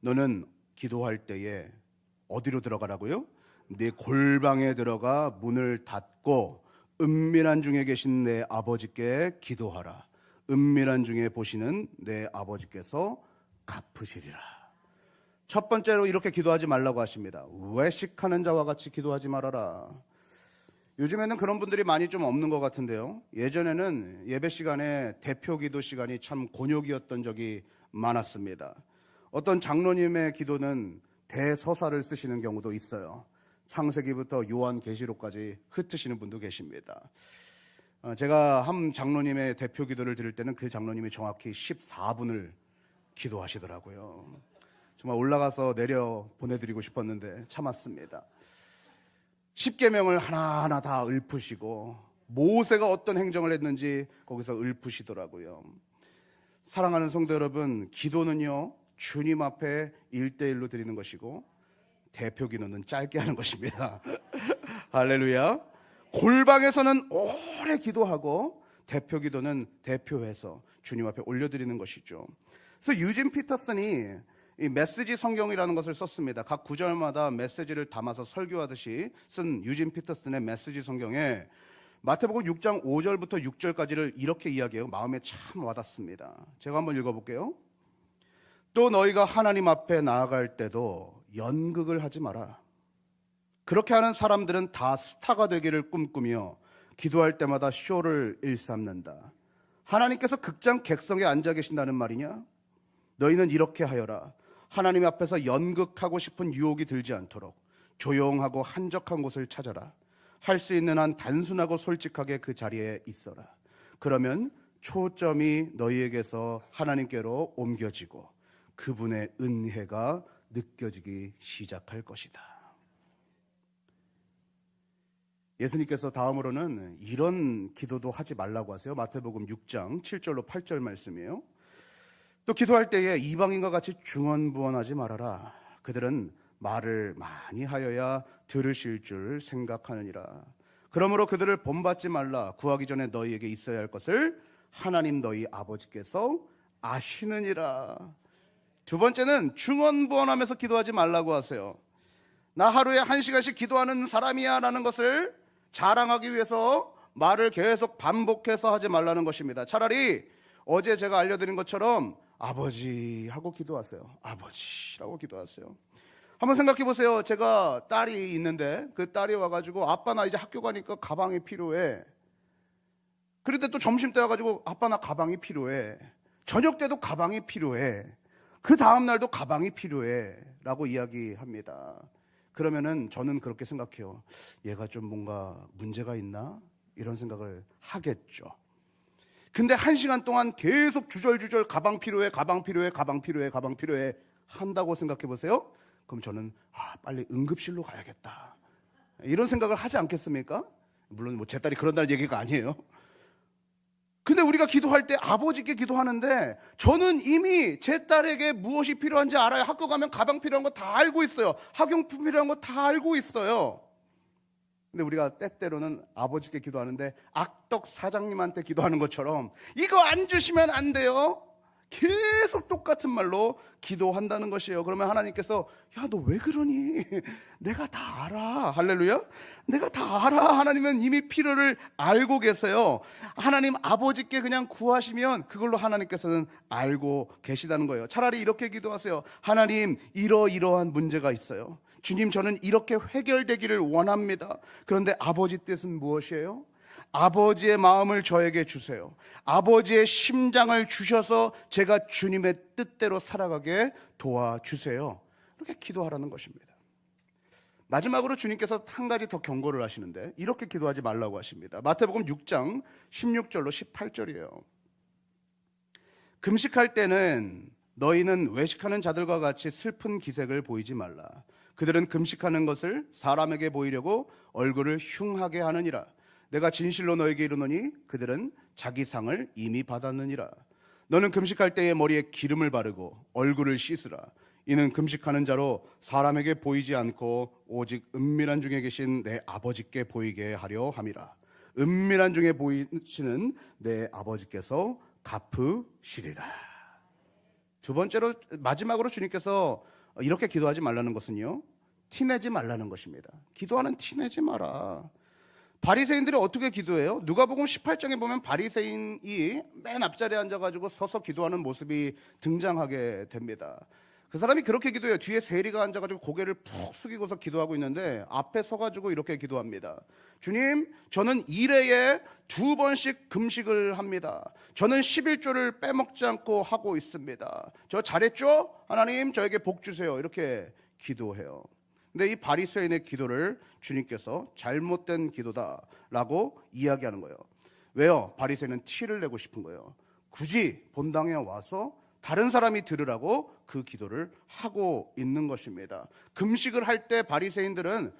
너는 기도할 때에 어디로 들어가라고요? 네 골방에 들어가 문을 닫고 은밀한 중에 계신 내 아버지께 기도하라. 은밀한 중에 보시는 내 아버지께서 갚으시리라. 첫 번째로 이렇게 기도하지 말라고 하십니다. 외식하는 자와 같이 기도하지 말아라. 요즘에는 그런 분들이 많이 좀 없는 것 같은데요. 예전에는 예배 시간에 대표 기도 시간이 참 곤욕이었던 적이 많았습니다. 어떤 장로님의 기도는 대서사를 쓰시는 경우도 있어요. 창세기부터 요한계시록까지 흩으시는 분도 계십니다. 제가 한 장로님의 대표 기도를 들을 때는 그 장로님이 정확히 14분을 기도하시더라고요. 정말 올라가서 내려 보내드리고 싶었는데 참았습니다. 십계명을 하나하나 다 읊으시고 모세가 어떤 행정을 했는지 거기서 읊으시더라고요. 사랑하는 성도 여러분, 기도는요 주님 앞에 1대1로 드리는 것이고 대표 기도는 짧게 하는 것입니다. 할렐루야. 골방에서는 오래 기도하고 대표 기도는 대표해서 주님 앞에 올려드리는 것이죠. 그래서 유진 피터슨이 이 메시지 성경이라는 것을 썼습니다. 각 구절마다 메시지를 담아서 설교하듯이 쓴 유진 피터슨의 메시지 성경에 마태복음 6장 5절부터 6절까지를 이렇게 이야기해요. 마음에 참 와닿습니다. 제가 한번 읽어볼게요. 또 너희가 하나님 앞에 나아갈 때도 연극을 하지 마라. 그렇게 하는 사람들은 다 스타가 되기를 꿈꾸며 기도할 때마다 쇼를 일삼는다. 하나님께서 극장 객석에 앉아 계신다는 말이냐? 너희는 이렇게 하여라. 하나님 앞에서 연극하고 싶은 유혹이 들지 않도록 조용하고 한적한 곳을 찾아라. 할 수 있는 한 단순하고 솔직하게 그 자리에 있어라. 그러면 초점이 너희에게서 하나님께로 옮겨지고 그분의 은혜가 느껴지기 시작할 것이다. 예수님께서 다음으로는 이런 기도도 하지 말라고 하세요. 마태복음 6장 7절로 8절 말씀이에요. 또 기도할 때에 이방인과 같이 중언부언하지 말아라. 그들은 말을 많이 하여야 들으실 줄 생각하느니라. 그러므로 그들을 본받지 말라. 구하기 전에 너희에게 있어야 할 것을 하나님 너희 아버지께서 아시느니라. 두 번째는 중언부언하면서 기도하지 말라고 하세요. 나 하루에 1시간씩 기도하는 사람이야 라는 것을 자랑하기 위해서 말을 계속 반복해서 하지 말라는 것입니다. 차라리 어제 제가 알려드린 것처럼 아버지 하고 기도하세요. 아버지라고 기도하세요. 한번 생각해 보세요. 제가 딸이 있는데 그 딸이 와가지고 아빠 나 이제 학교 가니까 가방이 필요해. 그런데 또 점심때 와가지고 아빠 나 가방이 필요해. 저녁 때도 가방이 필요해. 그 다음날도 가방이 필요해 라고 이야기합니다. 그러면은 저는 그렇게 생각해요. 얘가 좀 뭔가 문제가 있나? 이런 생각을 하겠죠. 근데 1시간 동안 계속 주절주절 가방 필요해, 가방 필요해, 가방 필요해, 가방 필요해 한다고 생각해 보세요. 그럼 저는 빨리 응급실로 가야겠다. 이런 생각을 하지 않겠습니까? 물론 뭐 제 딸이 그런다는 얘기가 아니에요. 근데 우리가 기도할 때 아버지께 기도하는데 저는 이미 제 딸에게 무엇이 필요한지 알아요. 학교 가면 가방 필요한 거 다 알고 있어요. 학용품 필요한 거 다 알고 있어요. 근데 우리가 때때로는 아버지께 기도하는데 악덕 사장님한테 기도하는 것처럼 이거 안 주시면 안 돼요. 계속 똑같은 말로 기도한다는 것이에요. 그러면 하나님께서 야, 너 왜 그러니? 내가 다 알아. 할렐루야. 내가 다 알아. 하나님은 이미 필요를 알고 계세요. 하나님 아버지께 그냥 구하시면 그걸로 하나님께서는 알고 계시다는 거예요. 차라리 이렇게 기도하세요. 하나님, 이러이러한 문제가 있어요. 주님, 저는 이렇게 해결되기를 원합니다. 그런데 아버지 뜻은 무엇이에요? 아버지의 마음을 저에게 주세요. 아버지의 심장을 주셔서 제가 주님의 뜻대로 살아가게 도와주세요. 이렇게 기도하라는 것입니다. 마지막으로 주님께서 한 가지 더 경고를 하시는데 이렇게 기도하지 말라고 하십니다. 마태복음 6장 16절로 18절이에요. 금식할 때는 너희는 외식하는 자들과 같이 슬픈 기색을 보이지 말라. 그들은 금식하는 것을 사람에게 보이려고 얼굴을 흉하게 하느니라. 내가 진실로 너에게 이르노니 그들은 자기 상을 이미 받았느니라. 너는 금식할 때에 머리에 기름을 바르고 얼굴을 씻으라. 이는 금식하는 자로 사람에게 보이지 않고 오직 은밀한 중에 계신 내 아버지께 보이게 하려 함이라. 은밀한 중에 보이시는 내 아버지께서 갚으시리라. 두 번째로 마지막으로 주님께서 이렇게 기도하지 말라는 것은요, 티내지 말라는 것입니다. 기도하는 티내지 마라. 바리새인들이 어떻게 기도해요? 누가복음 18장에 보면 바리새인이 맨 앞자리에 앉아가지고 서서 기도하는 모습이 등장하게 됩니다. 그 사람이 그렇게 기도해요. 뒤에 세리가 앉아가지고 고개를 푹 숙이고서 기도하고 있는데 앞에 서가지고 이렇게 기도합니다. 주님, 저는 1회에 2번씩 금식을 합니다. 저는 11조를 빼먹지 않고 하고 있습니다. 저 잘했죠? 하나님 저에게 복 주세요. 이렇게 기도해요. 근데 이 바리새인의 기도를 주님께서 잘못된 기도다라고 이야기하는 거예요. 왜요? 바리새인은 티를 내고 싶은 거예요. 굳이 본당에 와서 다른 사람이 들으라고 그 기도를 하고 있는 것입니다. 금식을 할 때 바리새인들은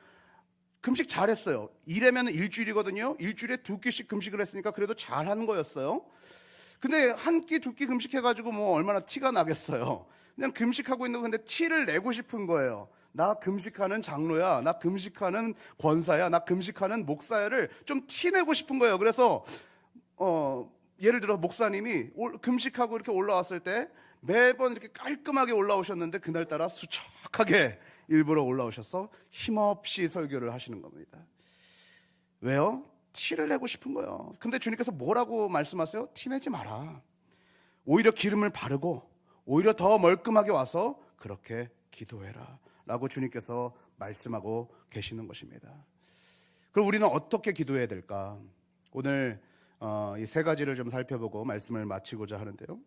금식 잘했어요. 이래면 일주일이거든요. 일주일에 2끼씩 금식을 했으니까 그래도 잘한 거였어요. 근데 한 끼, 2끼 금식해가지고 뭐 얼마나 티가 나겠어요. 그냥 금식하고 있는 건데 티를 내고 싶은 거예요. 나 금식하는 장로야, 나 금식하는 권사야, 나 금식하는 목사야를 좀 티내고 싶은 거예요. 그래서 예를 들어 목사님이 금식하고 이렇게 올라왔을 때 매번 이렇게 깔끔하게 올라오셨는데 그날따라 수척하게 일부러 올라오셔서 힘없이 설교를 하시는 겁니다. 왜요? 티를 내고 싶은 거예요. 근데 주님께서 뭐라고 말씀하세요? 티 내지 마라. 오히려 기름을 바르고 오히려 더 멀끔하게 와서 그렇게 기도해라 라고 주님께서 말씀하고 계시는 것입니다. 그럼 우리는 어떻게 기도해야 될까? 오늘 이 3가지를 좀 살펴보고 말씀을 마치고자 하는데요.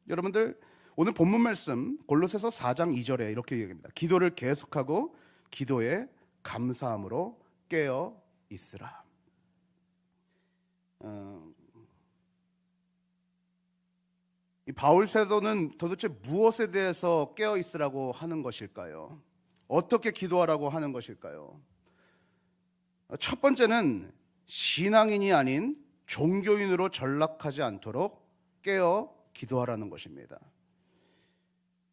여러분들 오늘 본문 말씀 골로새서 4장 2절에 이렇게 얘기합니다. 기도를 계속하고 기도에 감사함으로 깨어 있으라. 이 바울 사도는 도대체 무엇에 대해서 깨어 있으라고 하는 것일까요? 어떻게 기도하라고 하는 것일까요? 첫 번째는 신앙인이 아닌 종교인으로 전락하지 않도록 깨어 기도하라는 것입니다.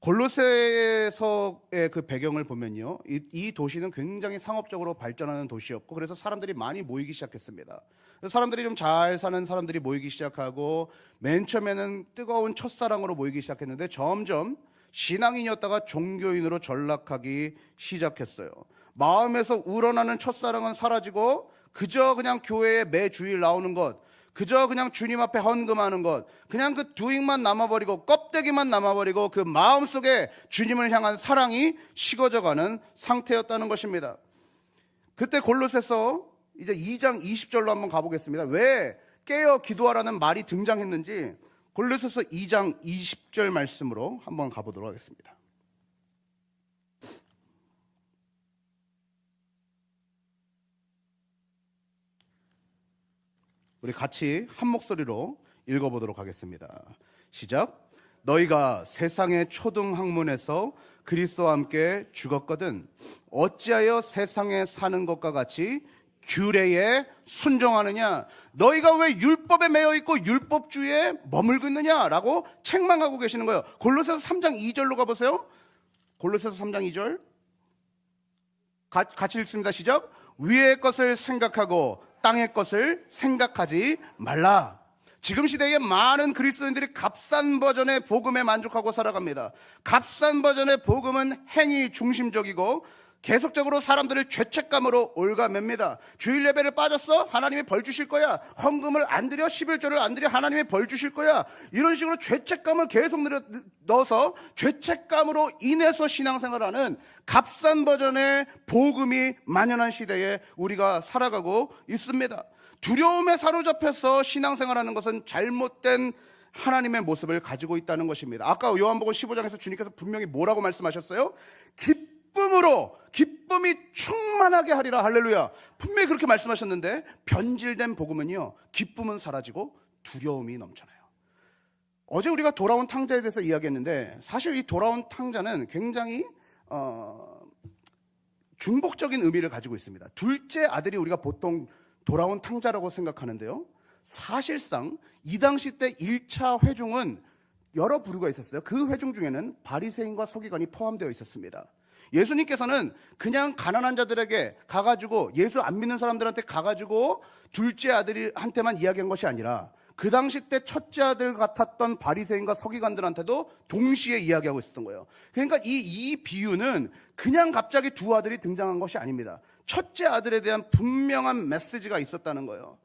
골로새서의 그 배경을 보면요, 이 도시는 굉장히 상업적으로 발전하는 도시였고 그래서 사람들이 많이 모이기 시작했습니다. 사람들이 좀 잘 사는 사람들이 모이기 시작하고 맨 처음에는 뜨거운 첫사랑으로 모이기 시작했는데 점점 신앙인이었다가 종교인으로 전락하기 시작했어요. 마음에서 우러나는 첫사랑은 사라지고 그저 그냥 교회에 매 주일 나오는 것, 그저 그냥 주님 앞에 헌금하는 것, 그냥 그 두익만 남아버리고 껍데기만 남아버리고 그 마음속에 주님을 향한 사랑이 식어져가는 상태였다는 것입니다. 그때 골로새서 이제 2장 20절로 한번 가보겠습니다. 왜 깨어 기도하라는 말이 등장했는지 골로새서 2장 20절 말씀으로 한번 가보도록 하겠습니다. 우리 같이 한 목소리로 읽어보도록 하겠습니다. 시작. 너희가 세상의 초등 학문에서 그리스도와 함께 죽었거든 어찌하여 세상에 사는 것과 같이 규례에 순종하느냐? 너희가 왜 율법에 매여 있고 율법주의에 머물고 있느냐라고 책망하고 계시는 거예요. 골로새서 3장 2절로 가보세요. 골로새서 3장 2절 같이 읽습니다. 시작. 위의 것을 생각하고 땅의 것을 생각하지 말라. 지금 시대에 많은 그리스도인들이 값싼 버전의 복음에 만족하고 살아갑니다. 값싼 버전의 복음은 행위 중심적이고 계속적으로 사람들을 죄책감으로 올가맵니다. 주일 예배를 빠졌어? 하나님이 벌 주실 거야. 헌금을 안 드려? 11조를 안 드려? 하나님이 벌 주실 거야. 이런 식으로 죄책감을 계속 넣어서 죄책감으로 인해서 신앙생활하는 값싼 버전의 복음이 만연한 시대에 우리가 살아가고 있습니다. 두려움에 사로잡혀서 신앙생활하는 것은 잘못된 하나님의 모습을 가지고 있다는 것입니다. 아까 요한복음 15장에서 주님께서 분명히 뭐라고 말씀하셨어요? 기쁨이 충만하게 하리라. 할렐루야. 분명히 그렇게 말씀하셨는데 변질된 복음은요, 기쁨은 사라지고 두려움이 넘쳐나요. 어제 우리가 돌아온 탕자에 대해서 이야기했는데 사실 이 돌아온 탕자는 굉장히 중복적인 의미를 가지고 있습니다. 둘째 아들이 우리가 보통 돌아온 탕자라고 생각하는데요, 사실상 이 당시 때 1차 회중은 여러 부류가 있었어요. 그 회중 중에는 바리새인과 서기관이 포함되어 있었습니다. 예수님께서는 그냥 가난한 자들에게 가가지고, 예수 안 믿는 사람들한테 가가지고 둘째 아들한테만 이야기한 것이 아니라 그 당시 때 첫째 아들 같았던 바리새인과 서기관들한테도 동시에 이야기하고 있었던 거예요. 그러니까 이 비유는 그냥 갑자기 두 아들이 등장한 것이 아닙니다. 첫째 아들에 대한 분명한 메시지가 있었다는 거예요.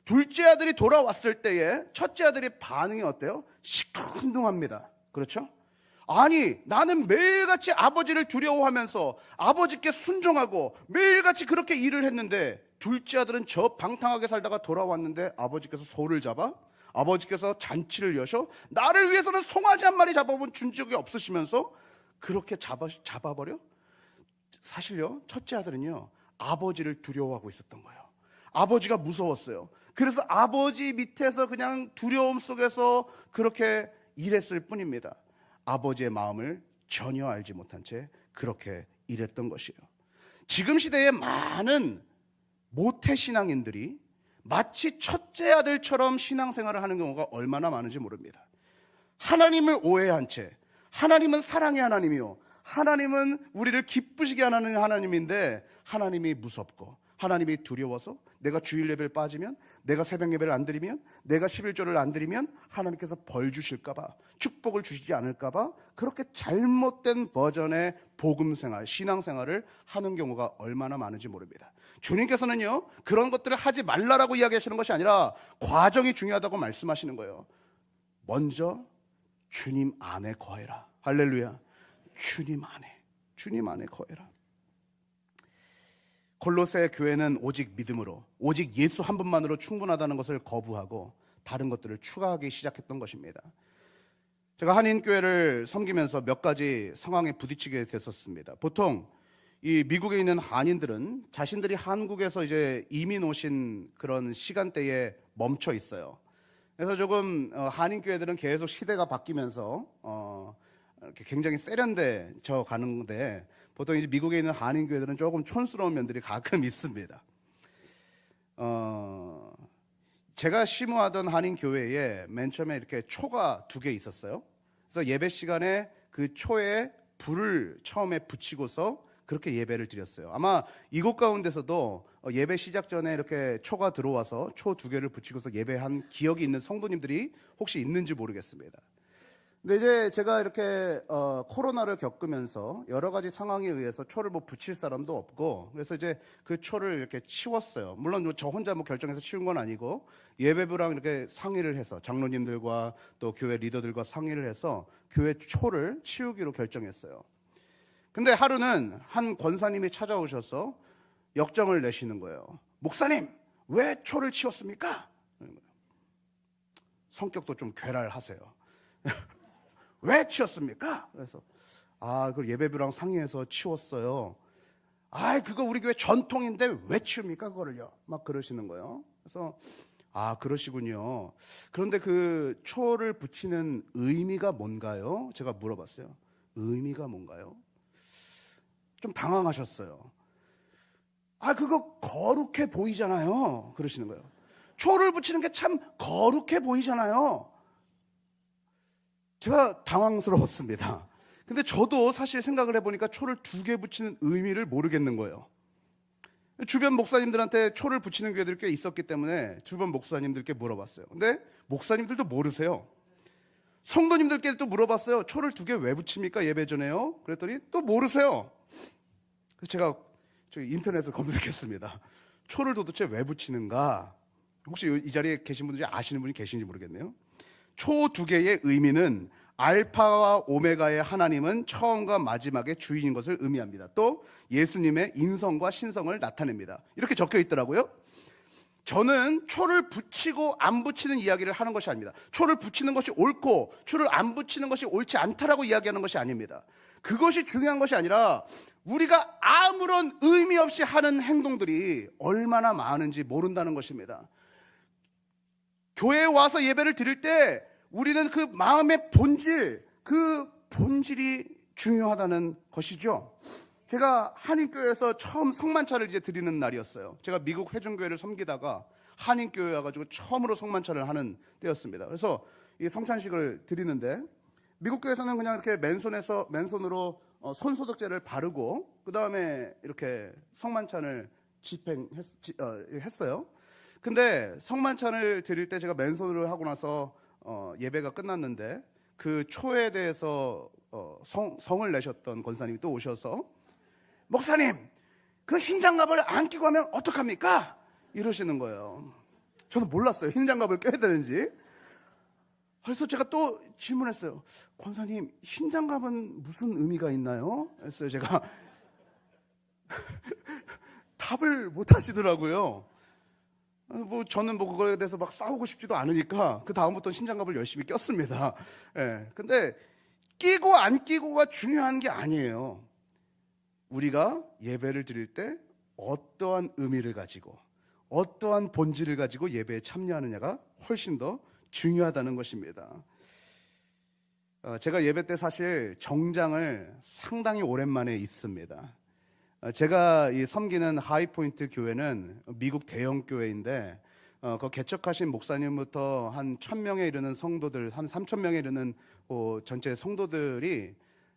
둘째 아들이 돌아왔을 때에 첫째 아들의 반응이 어때요? 시큰둥합니다. 그렇죠? 아니, 나는 매일같이 아버지를 두려워하면서 아버지께 순종하고 매일같이 그렇게 일을 했는데 둘째 아들은 저 방탕하게 살다가 돌아왔는데 아버지께서 소를 잡아? 아버지께서 잔치를 여셔? 나를 위해서는 송아지 한 마리 잡아본 준 적이 없으시면서 그렇게 잡아버려? 사실요, 첫째 아들은요, 아버지를 두려워하고 있었던 거예요. 아버지가 무서웠어요. 그래서 아버지 밑에서 그냥 두려움 속에서 그렇게 일했을 뿐입니다. 아버지의 마음을 전혀 알지 못한 채 그렇게 일했던 것이에요. 지금 시대에 많은 모태신앙인들이 마치 첫째 아들처럼 신앙생활을 하는 경우가 얼마나 많은지 모릅니다. 하나님을 오해한 채, 하나님은 사랑의 하나님이요, 하나님은 우리를 기쁘시게 하는 하나님인데 하나님이 무섭고 하나님이 두려워서 내가 주일 예배를 빠지면, 내가 새벽 예배를 안 드리면, 내가 11조를 안 드리면 하나님께서 벌 주실까 봐, 축복을 주시지 않을까 봐 그렇게 잘못된 버전의 복음생활, 신앙생활을 하는 경우가 얼마나 많은지 모릅니다. 주님께서는요, 그런 것들을 하지 말라라고 이야기하시는 것이 아니라 과정이 중요하다고 말씀하시는 거예요. 먼저 주님 안에 거해라. 할렐루야. 주님 안에 거해라. 골로새 교회는 오직 믿음으로, 오직 예수 한 분만으로 충분하다는 것을 거부하고 다른 것들을 추가하기 시작했던 것입니다. 제가 한인교회를 섬기면서 몇 가지 상황에 부딪히게 됐었습니다. 보통 이 미국에 있는 한인들은 자신들이 한국에서 이제 이민 오신 그런 시간대에 멈춰 있어요. 그래서 조금 한인교회들은 계속 시대가 바뀌면서 이렇게 굉장히 세련돼져 가는데, 보통 이제 미국에 있는 한인교회들은 조금 촌스러운 면들이 가끔 있습니다. 제가 심우하던 한인교회에 맨 처음에 이렇게 초가 2개 있었어요. 그래서 예배 시간에 그 초에 불을 처음에 붙이고서 그렇게 예배를 드렸어요. 아마 이곳 가운데서도 예배 시작 전에 이렇게 초가 들어와서 초 2개를 붙이고서 예배한 기억이 있는 성도님들이 혹시 있는지 모르겠습니다. 근데 이제 제가 이렇게 코로나를 겪으면서 여러 가지 상황에 의해서 초를 뭐 붙일 사람도 없고, 그래서 이제 그 초를 이렇게 치웠어요. 물론 저 혼자 뭐 결정해서 치운 건 아니고 예배부랑 이렇게 상의를 해서 장로님들과 또 교회 리더들과 상의를 해서 교회 초를 치우기로 결정했어요. 근데 하루는 한 권사님이 찾아오셔서 역정을 내시는 거예요. 목사님, 왜 초를 치웠습니까? 성격도 좀 괴랄하세요. 왜 치웠습니까? 그래서 그걸 예배부랑 상의해서 치웠어요. 그거 우리 교회 전통인데 왜 치웁니까 그거를요? 막 그러시는 거예요. 그래서 그러시군요. 그런데 그 초를 붙이는 의미가 뭔가요? 제가 물어봤어요. 의미가 뭔가요? 좀 당황하셨어요. 그거 거룩해 보이잖아요. 그러시는 거예요. 초를 붙이는 게 참 거룩해 보이잖아요. 제가 당황스러웠습니다. 근데 저도 사실 생각을 해보니까 초를 2개 붙이는 의미를 모르겠는 거예요. 주변 목사님들한테 초를 붙이는 교회들이 꽤 있었기 때문에 주변 목사님들께 물어봤어요. 근데 목사님들도 모르세요. 성도님들께도 물어봤어요. 초를 2개 왜 붙입니까? 예배 전에요? 그랬더니 또 모르세요. 그래서 제가 인터넷을 검색했습니다. 초를 도대체 왜 붙이는가? 혹시 이 자리에 계신 분들이 아시는 분이 계신지 모르겠네요. 초 2개의 의미는 알파와 오메가의 하나님은 처음과 마지막의 주인인 것을 의미합니다. 또 예수님의 인성과 신성을 나타냅니다. 이렇게 적혀 있더라고요. 저는 초를 붙이고 안 붙이는 이야기를 하는 것이 아닙니다. 초를 붙이는 것이 옳고 초를 안 붙이는 것이 옳지 않다라고 이야기하는 것이 아닙니다. 그것이 중요한 것이 아니라 우리가 아무런 의미 없이 하는 행동들이 얼마나 많은지 모른다는 것입니다. 교회에 와서 예배를 드릴 때 우리는 그 마음의 본질, 그 본질이 중요하다는 것이죠. 제가 한인교회에서 처음 성만찬을 이제 드리는 날이었어요. 제가 미국 회중교회를 섬기다가 한인교회 와가지고 처음으로 성만찬을 하는 때였습니다. 그래서 이 성찬식을 드리는데 미국 교회에서는 그냥 이렇게 맨손으로 손소독제를 바르고 그 다음에 이렇게 성만찬을 집행했어요. 근데 성만찬을 드릴 때 제가 맨손으로 하고 나서 예배가 끝났는데 그 초에 대해서 성을 내셨던 권사님이 또 오셔서 목사님, 그 흰 장갑을 안 끼고 하면 어떡합니까? 이러시는 거예요. 저는 몰랐어요. 흰 장갑을 껴야 되는지. 그래서 제가 또 질문했어요. 권사님, 흰 장갑은 무슨 의미가 있나요? 했어요. 제가 답을 못 하시더라고요. 저는 그거에 대해서 막 싸우고 싶지도 않으니까 그 다음부터는 흰 장갑을 열심히 꼈습니다. 예. 근데 끼고 안 끼고가 중요한 게 아니에요. 우리가 예배를 드릴 때 어떠한 의미를 가지고 어떠한 본질을 가지고 예배에 참여하느냐가 훨씬 더 중요하다는 것입니다. 제가 예배 때 사실 정장을 상당히 오랜만에 입습니다. 제가 섬기는 하이포인트 교회는 미국 대형 교회인데 그 개척하신 목사님부터 한 1,000명에 이르는 성도들, 한 3,000명에 이르는 전체 성도들이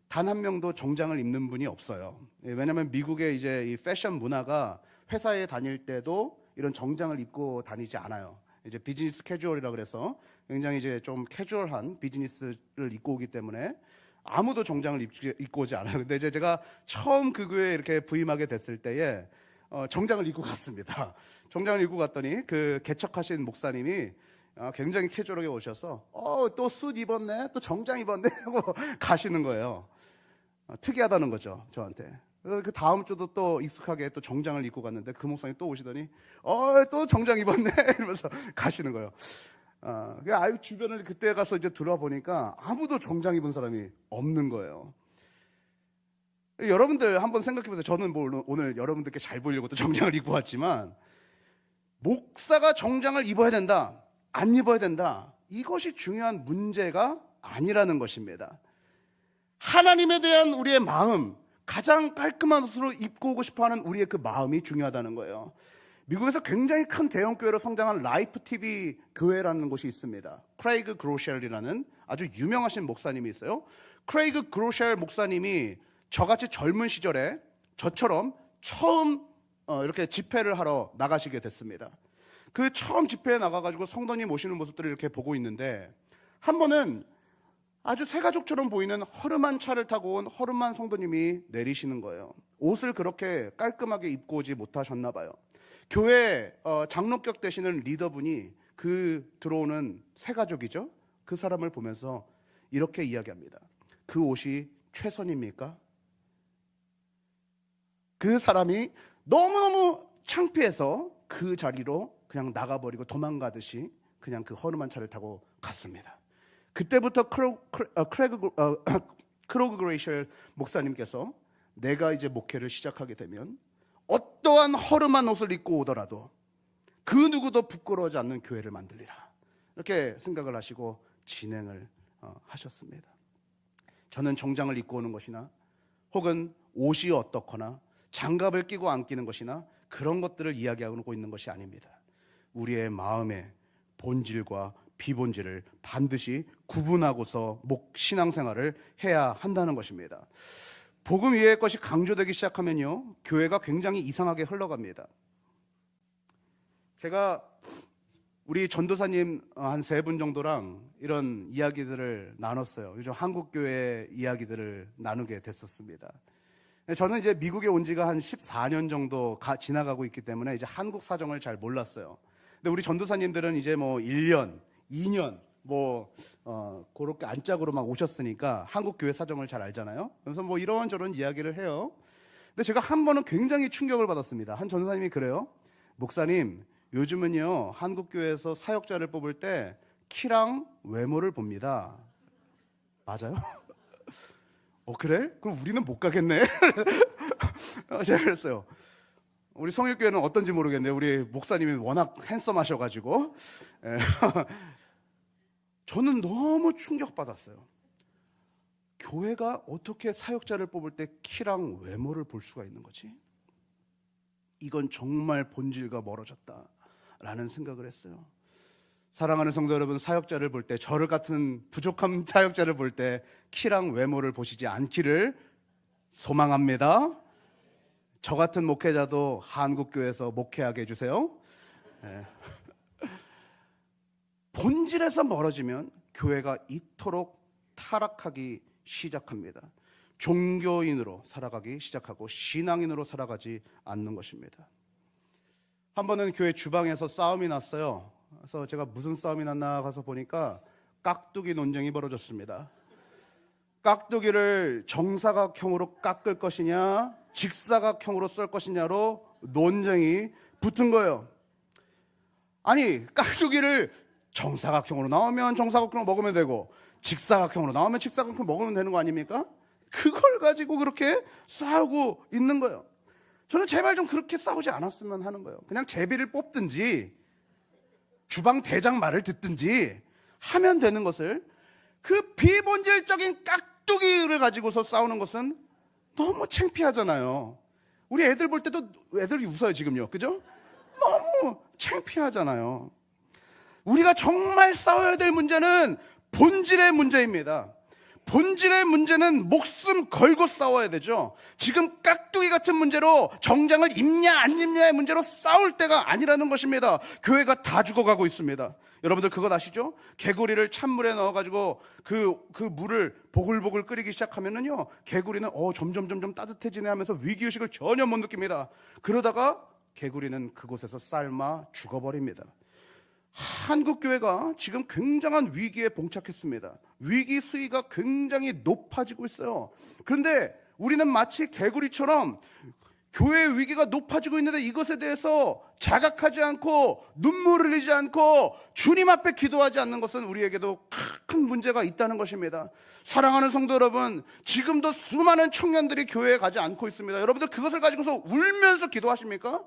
단 한 명도 정장을 입는 분이 없어요. 왜냐하면 미국의 이제 이 패션 문화가 회사에 다닐 때도 이런 정장을 입고 다니지 않아요. 이제 비즈니스 캐주얼이라 그래서 굉장히 이제 좀 캐주얼한 비즈니스를 입고 오기 때문에 아무도 정장을 입고 오지 않아요. 근데 이제 제가 처음 그 교회에 이렇게 부임하게 됐을 때에 정장을 입고 갔습니다. 정장을 입고 갔더니 그 개척하신 목사님이 굉장히 캐주얼하게 오셔서 또 숯 입었네, 또 정장 입었네 하고 가시는 거예요. 특이하다는 거죠, 저한테. 그래서 그 다음 주도 또 익숙하게 또 정장을 입고 갔는데 그 목사님이 또 오시더니 또 정장 입었네 이러면서 가시는 거예요. 주변을 그때 가서 이제 들어보니까 아무도 정장 입은 사람이 없는 거예요. 여러분들 한번 생각해 보세요. 저는 오늘 여러분들께 잘 보이려고 또 정장을 입고 왔지만, 목사가 정장을 입어야 된다, 안 입어야 된다, 이것이 중요한 문제가 아니라는 것입니다. 하나님에 대한 우리의 마음, 가장 깔끔한 옷으로 입고 오고 싶어하는 우리의 그 마음이 중요하다는 거예요. 미국에서 굉장히 큰 대형 교회로 성장한 라이프 TV 교회라는 곳이 있습니다. 크레이그 그로셜이라는 아주 유명하신 목사님이 있어요. 크레이그 그로셜 목사님이 저같이 젊은 시절에 저처럼 처음 이렇게 집회를 하러 나가시게 됐습니다. 그 처음 집회에 나가가지고 성도님 오시는 모습들을 이렇게 보고 있는데, 한 번은 아주 새가족처럼 보이는 허름한 차를 타고 온 허름한 성도님이 내리시는 거예요. 옷을 그렇게 깔끔하게 입고 오지 못하셨나 봐요. 교회 장로격 되시는 리더분이 그 들어오는 새가족이죠, 그 사람을 보면서 이렇게 이야기합니다. 그 옷이 최선입니까? 그 사람이 너무너무 창피해서 그 자리로 그냥 나가버리고 도망가듯이 그냥 그 허름한 차를 타고 갔습니다. 그때부터 크로그 그레이셜 목사님께서 내가 이제 목회를 시작하게 되면 어떠한 허름한 옷을 입고 오더라도 그 누구도 부끄러워하지 않는 교회를 만들리라, 이렇게 생각을 하시고 진행을 하셨습니다. 저는 정장을 입고 오는 것이나 혹은 옷이 어떻거나 장갑을 끼고 안 끼는 것이나 그런 것들을 이야기하고 있는 것이 아닙니다. 우리의 마음의 본질과 비본질을 반드시 구분하고서 신앙생활을 해야 한다는 것입니다. 복음 위의 것이 강조되기 시작하면요, 교회가 굉장히 이상하게 흘러갑니다. 제가 우리 전도사님 한 3분 정도랑 이런 이야기들을 나눴어요. 요즘 한국교회 이야기들을 나누게 됐었습니다. 저는 이제 미국에 온 지가 한 14년 정도 지나가고 있기 때문에 이제 한국 사정을 잘 몰랐어요. 근데 우리 전도사님들은 이제 1년, 2년 그렇게 안짝으로 막 오셨으니까 한국 교회 사정을 잘 알잖아요. 그래서 이런저런 이야기를 해요. 근데 제가 한 번은 굉장히 충격을 받았습니다. 한 전도사님이 그래요. 목사님, 요즘은요 한국 교회에서 사역자를 뽑을 때 키랑 외모를 봅니다. 맞아요? 그래? 그럼 우리는 못 가겠네. 제가 그랬어요. 우리 성일교회는 어떤지 모르겠네요. 우리 목사님이 워낙 핸섬하셔가지고. 저는 너무 충격받았어요. 교회가 어떻게 사역자를 뽑을 때 키랑 외모를 볼 수가 있는 거지? 이건 정말 본질과 멀어졌다라는 생각을 했어요. 사랑하는 성도 여러분, 사역자를 볼 때, 저를 같은 부족한 사역자를 볼 때 키랑 외모를 보시지 않기를 소망합니다. 저 같은 목회자도 한국교회에서 목회하게 해주세요. 네. 본질에서 멀어지면 교회가 이토록 타락하기 시작합니다. 종교인으로 살아가기 시작하고 신앙인으로 살아가지 않는 것입니다. 한 번은 교회 주방에서 싸움이 났어요. 그래서 제가 무슨 싸움이 났나 가서 보니까 깍두기 논쟁이 벌어졌습니다. 깍두기를 정사각형으로 깎을 것이냐 직사각형으로 썰 것이냐로 논쟁이 붙은 거예요. 아니, 깍두기를 정사각형으로 나오면 정사각형으로 먹으면 되고 직사각형으로 나오면 직사각형으로 먹으면 되는 거 아닙니까? 그걸 가지고 그렇게 싸우고 있는 거예요. 저는 제발 좀 그렇게 싸우지 않았으면 하는 거예요. 그냥 제비를 뽑든지 주방 대장 말을 듣든지 하면 되는 것을, 그 비본질적인 깍두기를 가지고서 싸우는 것은 너무 창피하잖아요. 우리 애들 볼 때도 애들이 웃어요 지금요, 그죠? 너무 창피하잖아요. 우리가 정말 싸워야 될 문제는 본질의 문제입니다. 본질의 문제는 목숨 걸고 싸워야 되죠. 지금 깍두기 같은 문제로 정장을 입냐 안 입냐의 문제로 싸울 때가 아니라는 것입니다. 교회가 다 죽어가고 있습니다. 여러분들 그것 아시죠? 개구리를 찬물에 넣어가지고 그 물을 보글보글 끓이기 시작하면은요, 개구리는 점점 따뜻해지네 하면서 위기의식을 전혀 못 느낍니다. 그러다가 개구리는 그곳에서 삶아 죽어버립니다. 한국교회가 지금 굉장한 위기에 봉착했습니다. 위기 수위가 굉장히 높아지고 있어요. 그런데 우리는 마치 개구리처럼 교회의 위기가 높아지고 있는데 이것에 대해서 자각하지 않고 눈물을 흘리지 않고 주님 앞에 기도하지 않는 것은 우리에게도 큰 문제가 있다는 것입니다. 사랑하는 성도 여러분, 지금도 수많은 청년들이 교회에 가지 않고 있습니다. 여러분들 그것을 가지고서 울면서 기도하십니까?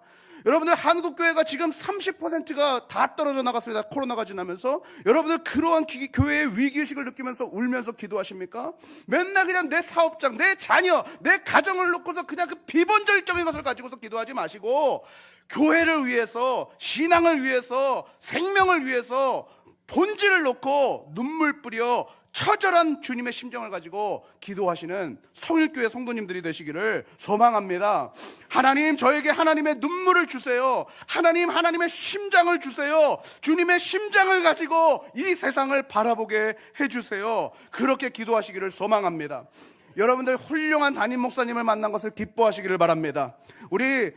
여러분들 한국교회가 지금 30%가 다 떨어져 나갔습니다. 코로나가 지나면서. 여러분들 그러한 교회의 위기의식을 느끼면서 울면서 기도하십니까? 맨날 그냥 내 사업장, 내 자녀, 내 가정을 놓고서 그냥 그 비본질적인 것을 가지고서 기도하지 마시고 교회를 위해서, 신앙을 위해서, 생명을 위해서 본질을 놓고 눈물 뿌려 처절한 주님의 심정을 가지고 기도하시는 성일교회 성도님들이 되시기를 소망합니다. 하나님, 저에게 하나님의 눈물을 주세요. 하나님, 하나님의 심장을 주세요. 주님의 심장을 가지고 이 세상을 바라보게 해주세요. 그렇게 기도하시기를 소망합니다. 여러분들 훌륭한 담임 목사님을 만난 것을 기뻐하시기를 바랍니다. 우리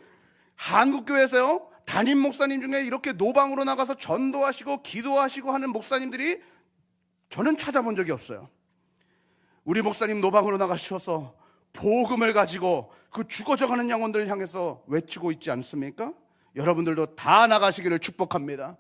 한국교회에서요, 담임 목사님 중에 이렇게 노방으로 나가서 전도하시고 기도하시고 하는 목사님들이 저는 찾아본 적이 없어요. 우리 목사님 노방으로 나가셔서 복음을 가지고 그 죽어져가는 영혼들을 향해서 외치고 있지 않습니까? 여러분들도 다 나가시기를 축복합니다.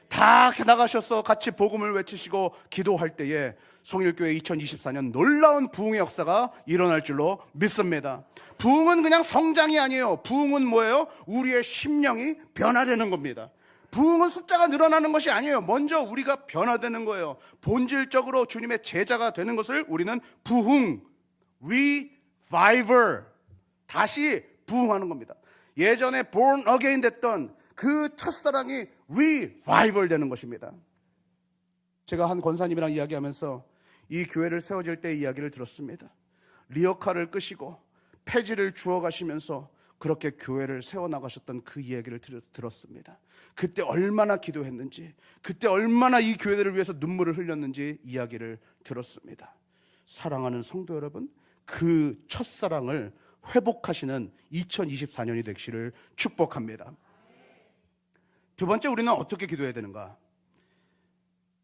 다 나가셔서 같이 복음을 외치시고 기도할 때에 송일교회 2024년 놀라운 부흥의 역사가 일어날 줄로 믿습니다. 부흥은 그냥 성장이 아니에요. 부흥은 뭐예요? 우리의 심령이 변화되는 겁니다. 부흥은 숫자가 늘어나는 것이 아니에요. 먼저 우리가 변화되는 거예요. 본질적으로 주님의 제자가 되는 것을 우리는 부흥, revival, 다시 부흥하는 겁니다. 예전에 born again 됐던 그 첫사랑이 revival 되는 것입니다. 제가 한 권사님이랑 이야기하면서 이 교회를 세워질 때 이야기를 들었습니다. 리어카를 끄시고 폐지를 주워가시면서 그렇게 교회를 세워나가셨던 그 이야기를 들었습니다. 그때 얼마나 기도했는지, 그때 얼마나 이 교회들을 위해서 눈물을 흘렸는지 이야기를 들었습니다. 사랑하는 성도 여러분, 그 첫사랑을 회복하시는 2024년이 되기를 축복합니다. 두 번째, 우리는 어떻게 기도해야 되는가?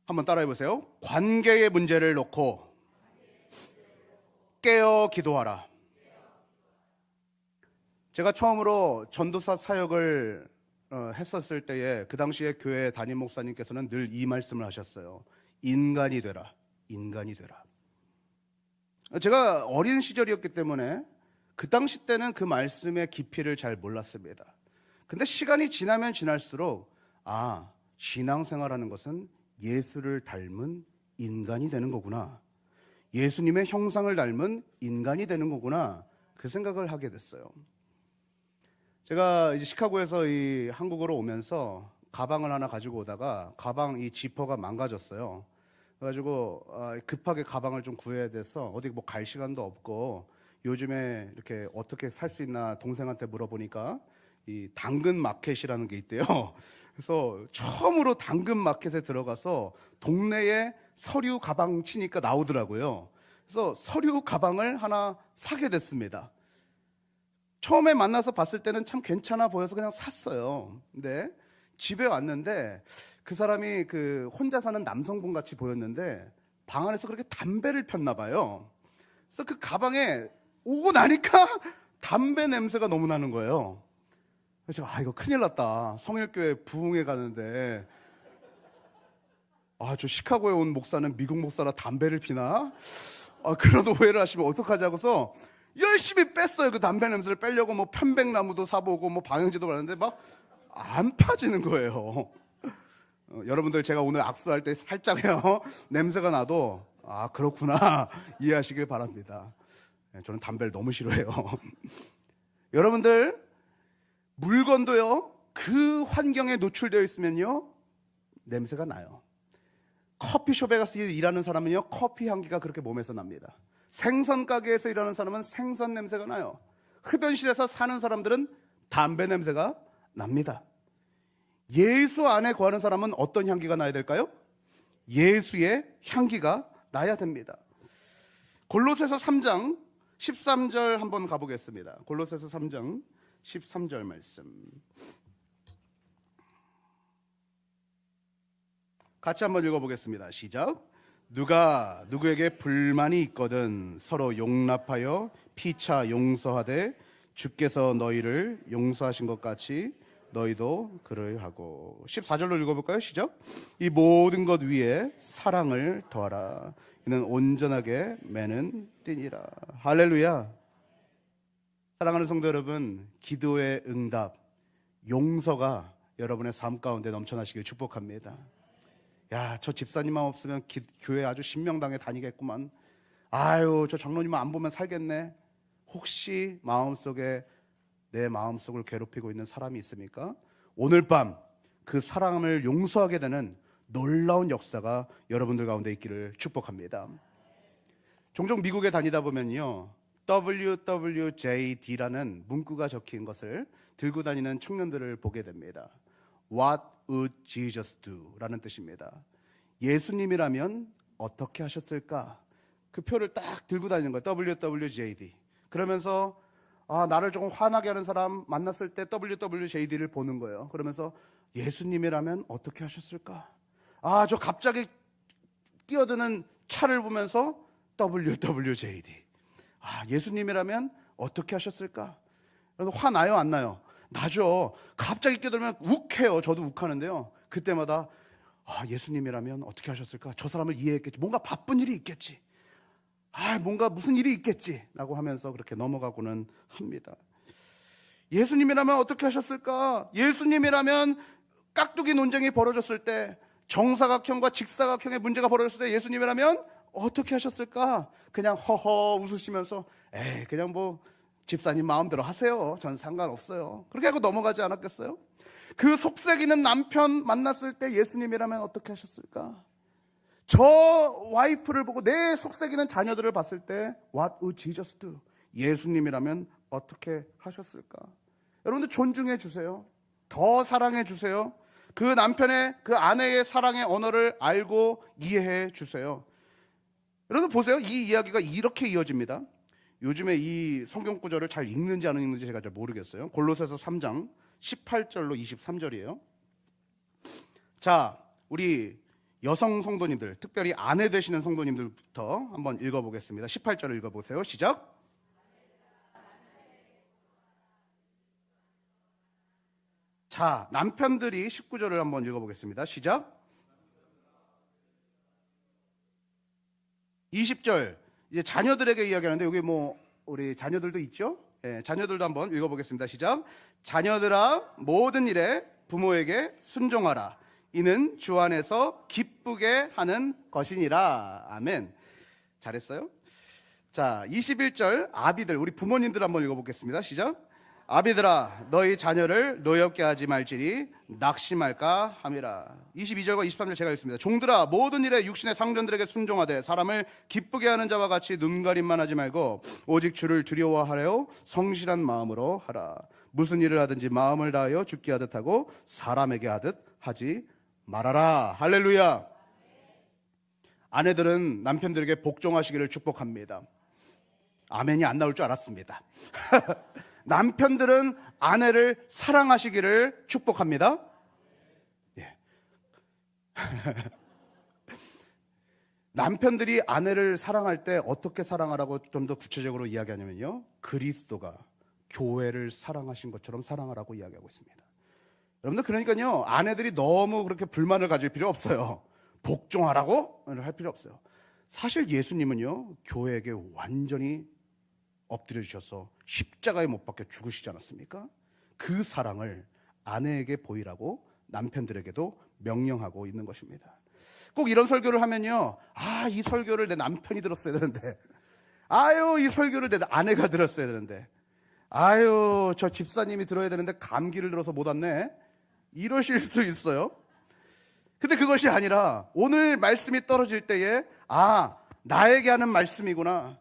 한번 따라해 보세요. 관계의 문제를 놓고 깨어 기도하라. 제가 처음으로 전도사 사역을 했었을 때에 그 당시에 교회 담임 목사님께서는 늘 이 말씀을 하셨어요. 인간이 되라. 인간이 되라. 제가 어린 시절이었기 때문에 그 당시 때는 그 말씀의 깊이를 잘 몰랐습니다. 근데 시간이 지나면 지날수록 신앙생활하는 것은 예수를 닮은 인간이 되는 거구나. 예수님의 형상을 닮은 인간이 되는 거구나. 그 생각을 하게 됐어요. 제가 이제 시카고에서 이 한국으로 오면서 가방을 하나 가지고 오다가 가방 이 지퍼가 망가졌어요. 그래가지고 급하게 가방을 좀 구해야 돼서 어디 뭐 갈 시간도 없고 요즘에 이렇게 어떻게 살 수 있나 동생한테 물어보니까 이 당근 마켓이라는 게 있대요. 그래서 처음으로 당근 마켓에 들어가서 동네에 서류 가방 치니까 나오더라고요. 그래서 서류 가방을 하나 사게 됐습니다. 처음에 만나서 봤을 때는 참 괜찮아 보여서 그냥 샀어요. 근데 집에 왔는데 그 사람이 혼자 사는 남성분 같이 보였는데 방 안에서 그렇게 담배를 폈나 봐요. 그래서 그 가방에 오고 나니까 담배 냄새가 너무 나는 거예요. 그래서 제가 이거 큰일 났다. 성일교회 부흥회 가는데 저 시카고에 온 목사는 미국 목사라 담배를 피나? 그런 오해를 하시면 어떡하지 하고서 열심히 뺐어요. 그 담배 냄새를 빼려고 뭐 편백나무도 사보고 뭐 방향제도 봤는데 막 안 파지는 거예요. 여러분들 제가 오늘 악수할 때 살짝요 냄새가 나도 그렇구나 이해하시길 바랍니다. 저는 담배를 너무 싫어해요. 여러분들 물건도요 그 환경에 노출되어 있으면요 냄새가 나요. 커피숍에 가서 일하는 사람은요 커피 향기가 그렇게 몸에서 납니다. 생선 가게에서 일하는 사람은 생선 냄새가 나요. 흡연실에서 사는 사람들은 담배 냄새가 납니다. 예수 안에 거하는 사람은 어떤 향기가 나야 될까요? 예수의 향기가 나야 됩니다. 골로새서 3장 13절 한번 가보겠습니다. 골로새서 3장 13절 말씀 같이 한번 읽어보겠습니다. 시작. 누가 누구에게 불만이 있거든 서로 용납하여 피차 용서하되 주께서 너희를 용서하신 것 같이 너희도 그러하고. 14절로 읽어볼까요? 시작. 이 모든 것 위에 사랑을 더하라. 이는 온전하게 매는 띠니라. 할렐루야. 사랑하는 성도 여러분, 기도의 응답, 용서가 여러분의 삶 가운데 넘쳐나시길 축복합니다. 야, 저 집사님만 없으면 교회 아주 신명당에 다니겠구만. 아유, 저 장로님만 안 보면 살겠네. 혹시 마음속에 내 마음속을 괴롭히고 있는 사람이 있습니까? 오늘 밤 그 사람을 용서하게 되는 놀라운 역사가 여러분들 가운데 있기를 축복합니다. 종종 미국에 다니다 보면요 WWJD라는 문구가 적힌 것을 들고 다니는 청년들을 보게 됩니다. What would Jesus do? 라는 뜻입니다. 예수님이라면 어떻게 하셨을까? 그 표를 딱 들고 다니는 거예요. WWJD. 그러면서 나를 조금 화나게 하는 사람 만났을 때 WWJD를 보는 거예요. 그러면서 예수님이라면 어떻게 하셨을까? 저 갑자기 끼어드는 차를 보면서 WWJD. 예수님이라면 어떻게 하셨을까? 그래서 화나요, 안 나요? 나죠. 갑자기 끼어들면 욱해요. 저도 욱하는데요. 그때마다 예수님이라면 어떻게 하셨을까? 저 사람을 이해했겠지. 뭔가 바쁜 일이 있겠지. 뭔가 무슨 일이 있겠지 라고 하면서 그렇게 넘어가고는 합니다. 예수님이라면 어떻게 하셨을까? 예수님이라면 깍두기 논쟁이 벌어졌을 때, 정사각형과 직사각형의 문제가 벌어졌을 때 예수님이라면 어떻게 하셨을까? 그냥 허허 웃으시면서 그냥 뭐 집사님 마음대로 하세요. 전 상관없어요. 그렇게 하고 넘어가지 않았겠어요? 그 속삭이는 남편 만났을 때 예수님이라면 어떻게 하셨을까? 저 와이프를 보고 내 속삭이는 자녀들을 봤을 때 What would Jesus do? 예수님이라면 어떻게 하셨을까? 여러분들 존중해 주세요. 더 사랑해 주세요. 그 남편의, 그 아내의 사랑의 언어를 알고 이해해 주세요. 여러분 보세요. 이 이야기가 이렇게 이어집니다. 요즘에 이 성경 구절을 잘 읽는지 안 읽는지 제가 잘 모르겠어요. 골로새서 3장 18절로 23절이에요. 자, 우리 여성 성도님들, 특별히 아내 되시는 성도님들부터 한번 읽어보겠습니다. 18절을 읽어보세요. 시작. 자, 남편들이 19절을 한번 읽어보겠습니다. 시작. 20절, 이제 자녀들에게 이야기하는데 여기 뭐 우리 자녀들도 있죠? 자녀들도 한번 읽어보겠습니다. 시작. 자녀들아, 모든 일에 부모에게 순종하라. 이는 주 안에서 기쁘게 하는 것이니라. 아멘. 잘했어요. 자, 21절 아비들, 우리 부모님들 한번 읽어보겠습니다. 시작. 아비들아, 너희 자녀를 노엽게 하지 말지니 낙심할까 함이라. 22절과 23절 제가 읽습니다. 종들아, 모든 일에 육신의 상전들에게 순종하되 사람을 기쁘게 하는 자와 같이 눈가림만 하지 말고 오직 주를 두려워하려 성실한 마음으로 하라. 무슨 일을 하든지 마음을 다하여 죽게 하듯 하고 사람에게 하듯 하지 말아라. 할렐루야. 아내들은 남편들에게 복종하시기를 축복합니다. 아멘이 안 나올 줄 알았습니다. 남편들은 아내를 사랑하시기를 축복합니다. 남편들이 아내를 사랑할 때 어떻게 사랑하라고 좀 더 구체적으로 이야기하냐면요, 그리스도가 교회를 사랑하신 것처럼 사랑하라고 이야기하고 있습니다. 여러분들, 그러니까요, 아내들이 너무 그렇게 불만을 가질 필요 없어요. 복종하라고 할 필요 없어요. 사실 예수님은요, 교회에게 완전히 엎드려 주셔서 십자가에 못 박혀 죽으시지 않았습니까? 그 사랑을 아내에게 보이라고 남편들에게도 명령하고 있는 것입니다. 꼭 이런 설교를 하면요, 이 설교를 내 남편이 들었어야 되는데, 이 설교를 내 아내가 들었어야 되는데, 저 집사님이 들어야 되는데 감기를 들어서 못 왔네, 이러실 수도 있어요. 근데 그것이 아니라 오늘 말씀이 떨어질 때에 나에게 하는 말씀이구나,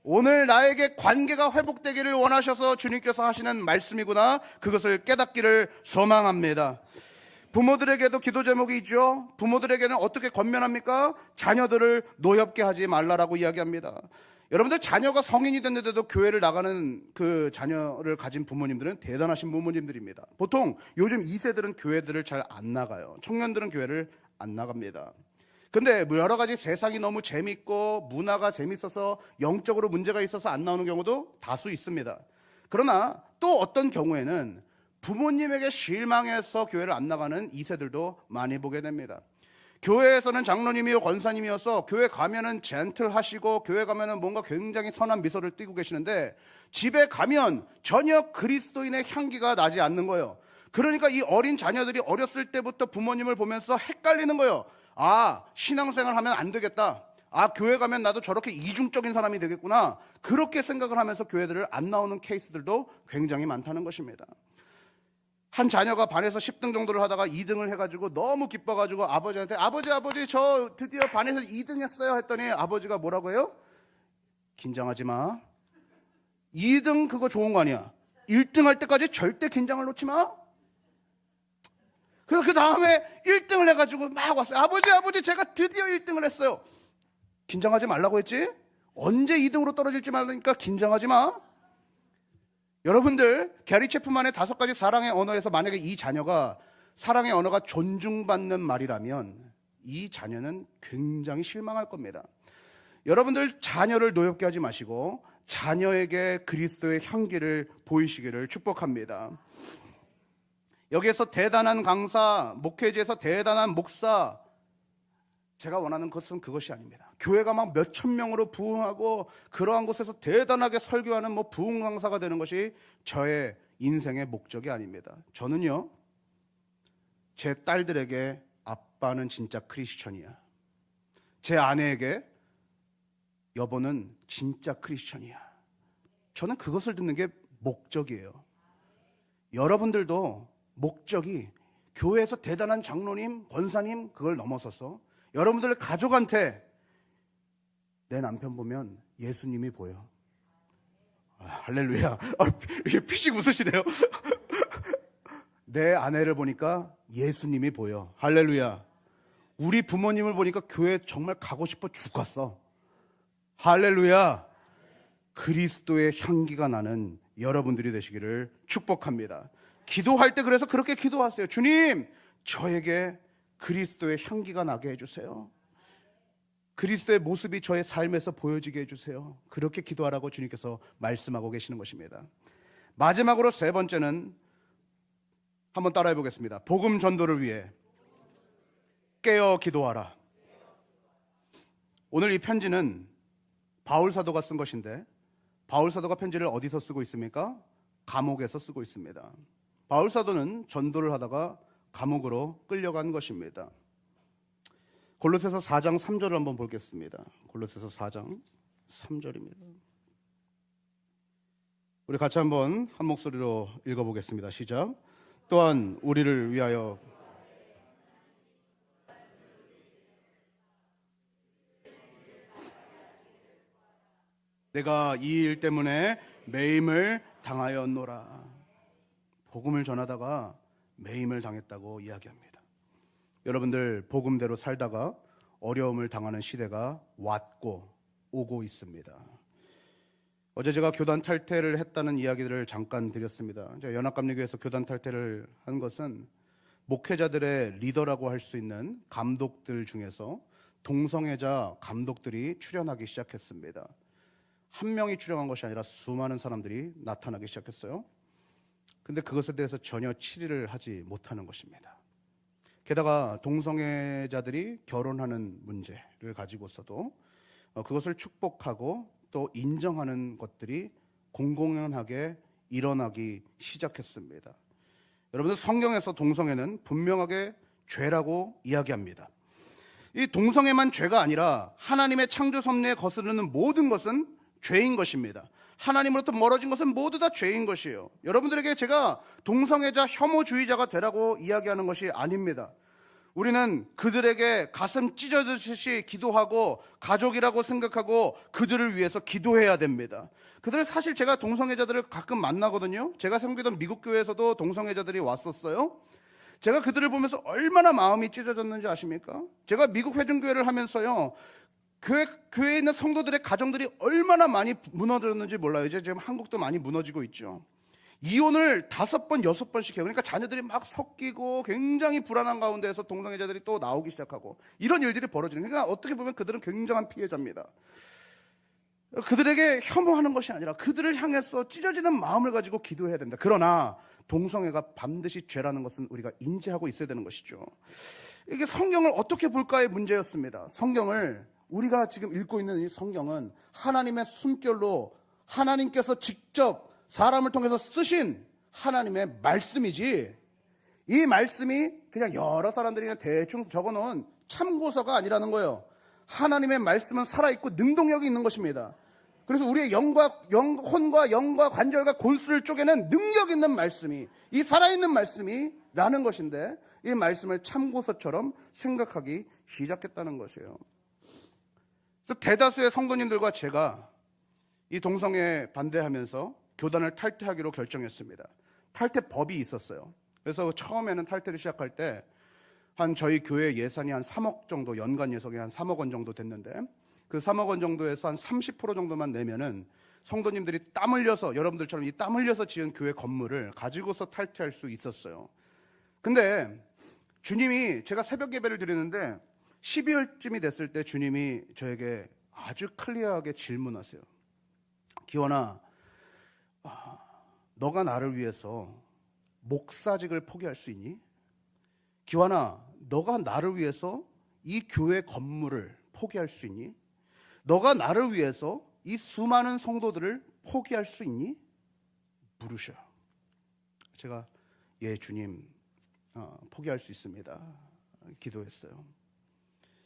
오늘 나에게 관계가 회복되기를 원하셔서 주님께서 하시는 말씀이구나, 그것을 깨닫기를 소망합니다. 부모들에게도 기도 제목이 있죠. 부모들에게는 어떻게 권면합니까? 자녀들을 노엽게 하지 말라라고 이야기합니다. 여러분들, 자녀가 성인이 됐는데도 교회를 나가는 그 자녀를 가진 부모님들은 대단하신 부모님들입니다. 보통 요즘 2세들은 교회들을 잘 안 나가요. 청년들은 교회를 안 나갑니다. 근데 여러 가지 세상이 너무 재밌고 문화가 재밌어서 영적으로 문제가 있어서 안 나오는 경우도 다수 있습니다. 그러나 또 어떤 경우에는 부모님에게 실망해서 교회를 안 나가는 2세들도 많이 보게 됩니다. 교회에서는 장로님이요 권사님이어서 교회 가면은 젠틀하시고 교회 가면은 뭔가 굉장히 선한 미소를 띠고 계시는데 집에 가면 전혀 그리스도인의 향기가 나지 않는 거예요. 그러니까 이 어린 자녀들이 어렸을 때부터 부모님을 보면서 헷갈리는 거예요. 신앙생활 하면 안 되겠다. 교회 가면 나도 저렇게 이중적인 사람이 되겠구나. 그렇게 생각을 하면서 교회들을 안 나오는 케이스들도 굉장히 많다는 것입니다. 한 자녀가 반에서 10등 정도를 하다가 2등을 해가지고 너무 기뻐가지고 아버지한테 아버지 저 드디어 반에서 2등 했어요 했더니 아버지가 뭐라고 해요? 긴장하지 마. 2등 그거 좋은 거 아니야. 1등 할 때까지 절대 긴장을 놓지 마. 그 다음에 1등을 해가지고 막 왔어요. 아버지 제가 드디어 1등을 했어요. 긴장하지 말라고 했지? 언제 2등으로 떨어질지 말라니까 긴장하지 마. 여러분들, 게리 체프만의 5가지 사랑의 언어에서 만약에 이 자녀가 사랑의 언어가 존중받는 말이라면 이 자녀는 굉장히 실망할 겁니다. 여러분들, 자녀를 노엽게 하지 마시고 자녀에게 그리스도의 향기를 보이시기를 축복합니다. 여기에서 대단한 강사, 목회지에서 대단한 목사, 제가 원하는 것은 그것이 아닙니다. 교회가 막 몇천 명으로 부흥하고 그러한 곳에서 대단하게 설교하는 부흥 강사가 되는 것이 저의 인생의 목적이 아닙니다. 저는요, 제 딸들에게 아빠는 진짜 크리스천이야, 제 아내에게 여보는 진짜 크리스천이야, 저는 그것을 듣는 게 목적이에요. 여러분들도 목적이 교회에서 대단한 장로님, 권사님 그걸 넘어서서 여러분들 가족한테 내 남편 보면 예수님이 보여. 할렐루야. 피식 웃으시네요. 내 아내를 보니까 예수님이 보여. 할렐루야. 우리 부모님을 보니까 교회 정말 가고 싶어 죽겠어. 할렐루야. 그리스도의 향기가 나는 여러분들이 되시기를 축복합니다. 기도할 때 그래서 그렇게 기도하세요. 주님, 저에게 그리스도의 향기가 나게 해주세요. 그리스도의 모습이 저의 삶에서 보여지게 해주세요. 그렇게 기도하라고 주님께서 말씀하고 계시는 것입니다. 마지막으로 3번째는 한번 따라해 보겠습니다. 복음 전도를 위해 깨어 기도하라. 오늘 이 편지는 바울 사도가 쓴 것인데, 바울 사도가 편지를 어디서 쓰고 있습니까? 감옥에서 쓰고 있습니다. 바울 사도는 전도를 하다가 감옥으로 끌려간 것입니다. 골로새서 4장 3절을 한번 보겠습니다. 골로새서 4장 3절입니다. 우리 같이 한번 한 목소리로 읽어보겠습니다. 시작. 또한 우리를 위하여 내가 이 일 때문에 매임을 당하였노라. 복음을 전하다가 매임을 당했다고 이야기합니다. 여러분들, 복음대로 살다가 어려움을 당하는 시대가 왔고 오고 있습니다. 어제 제가 교단 탈퇴를 했다는 이야기들을 잠깐 드렸습니다. 제가 연합감리교회에서 교단 탈퇴를 한 것은 목회자들의 리더라고 할 수 있는 감독들 중에서 동성애자 감독들이 출연하기 시작했습니다. 한 명이 출연한 것이 아니라 수많은 사람들이 나타나기 시작했어요. 근데 그것에 대해서 전혀 치리를 하지 못하는 것입니다. 게다가 동성애자들이 결혼하는 문제를 가지고서도 그것을 축복하고 또 인정하는 것들이 공공연하게 일어나기 시작했습니다. 여러분들, 성경에서 동성애는 분명하게 죄라고 이야기합니다. 이 동성애만 죄가 아니라 하나님의 창조 섭리에 거스르는 모든 것은 죄인 것입니다. 하나님으로부터 멀어진 것은 모두 다 죄인 것이에요. 여러분들에게 제가 동성애자 혐오주의자가 되라고 이야기하는 것이 아닙니다. 우리는 그들에게 가슴 찢어지듯이 기도하고 가족이라고 생각하고 그들을 위해서 기도해야 됩니다. 그들, 사실 제가 동성애자들을 가끔 만나거든요. 제가 섬기던 미국 교회에서도 동성애자들이 왔었어요. 제가 그들을 보면서 얼마나 마음이 찢어졌는지 아십니까? 제가 미국 회중교회를 하면서요, 교회에 있는 성도들의 가정들이 얼마나 많이 무너졌는지 몰라요. 이제 지금 한국도 많이 무너지고 있죠. 이혼을 5번, 6번씩 해요. 그러니까 자녀들이 막 섞이고 굉장히 불안한 가운데에서 동성애자들이 또 나오기 시작하고 이런 일들이 벌어지는 거예요. 그러니까 어떻게 보면 그들은 굉장한 피해자입니다. 그들에게 혐오하는 것이 아니라 그들을 향해서 찢어지는 마음을 가지고 기도해야 됩니다. 그러나 동성애가 반드시 죄라는 것은 우리가 인지하고 있어야 되는 것이죠. 이게 성경을 어떻게 볼까의 문제였습니다. 성경을, 우리가 지금 읽고 있는 이 성경은 하나님의 숨결로 하나님께서 직접 사람을 통해서 쓰신 하나님의 말씀이지, 이 말씀이 그냥 여러 사람들이 그냥 대충 적어놓은 참고서가 아니라는 거예요. 하나님의 말씀은 살아있고 능동력이 있는 것입니다. 그래서 우리의 혼과 영과 관절과 골수를 쪼개는 능력 있는 말씀이, 이 살아있는 말씀이 라는 것인데, 이 말씀을 참고서처럼 생각하기 시작했다는 것이에요. 그래서 대다수의 성도님들과 제가 이 동성애 반대하면서 교단을 탈퇴하기로 결정했습니다. 탈퇴법이 있었어요. 그래서 처음에는 탈퇴를 시작할 때 저희 교회 예산이 한 3억 정도, 연간 예산이 한 3억 원 정도 됐는데, 그 3억 원 정도에서 한 30% 정도만 내면은 성도님들이 땀 흘려서, 여러분들처럼 이 땀 흘려서 지은 교회 건물을 가지고서 탈퇴할 수 있었어요. 근데 주님이, 제가 새벽 예배를 드리는데 12월쯤이 됐을 때 주님이 저에게 아주 클리어하게 질문하세요. 기원아, 너가 나를 위해서 목사직을 포기할 수 있니? 기환아, 너가 나를 위해서 이 교회 건물을 포기할 수 있니? 너가 나를 위해서 이 수많은 성도들을 포기할 수 있니? 물으셔. 제가 예 주님, 포기할 수 있습니다. 기도했어요.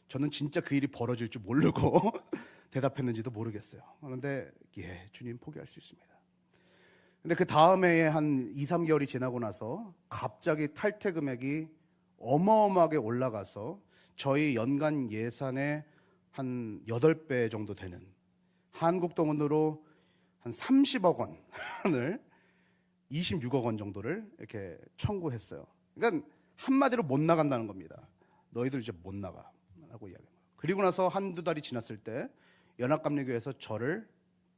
저는 진짜 그 일이 벌어질 줄 모르고 대답했는지도 모르겠어요. 그런데 예 주님, 포기할 수 있습니다. 근데 그 다음에 한 2, 3개월이 지나고 나서 갑자기 탈퇴 금액이 어마어마하게 올라가서 저희 연간 예산의 한 8배 정도 되는, 한국 돈으로 한 30억 원을 26억 원 정도를 이렇게 청구했어요. 그러니까 한마디로 못 나간다는 겁니다. 너희들 이제 못 나가 라고 이야기합니다. 그리고 나서 한두 달이 지났을 때 연합감리교회에서 저를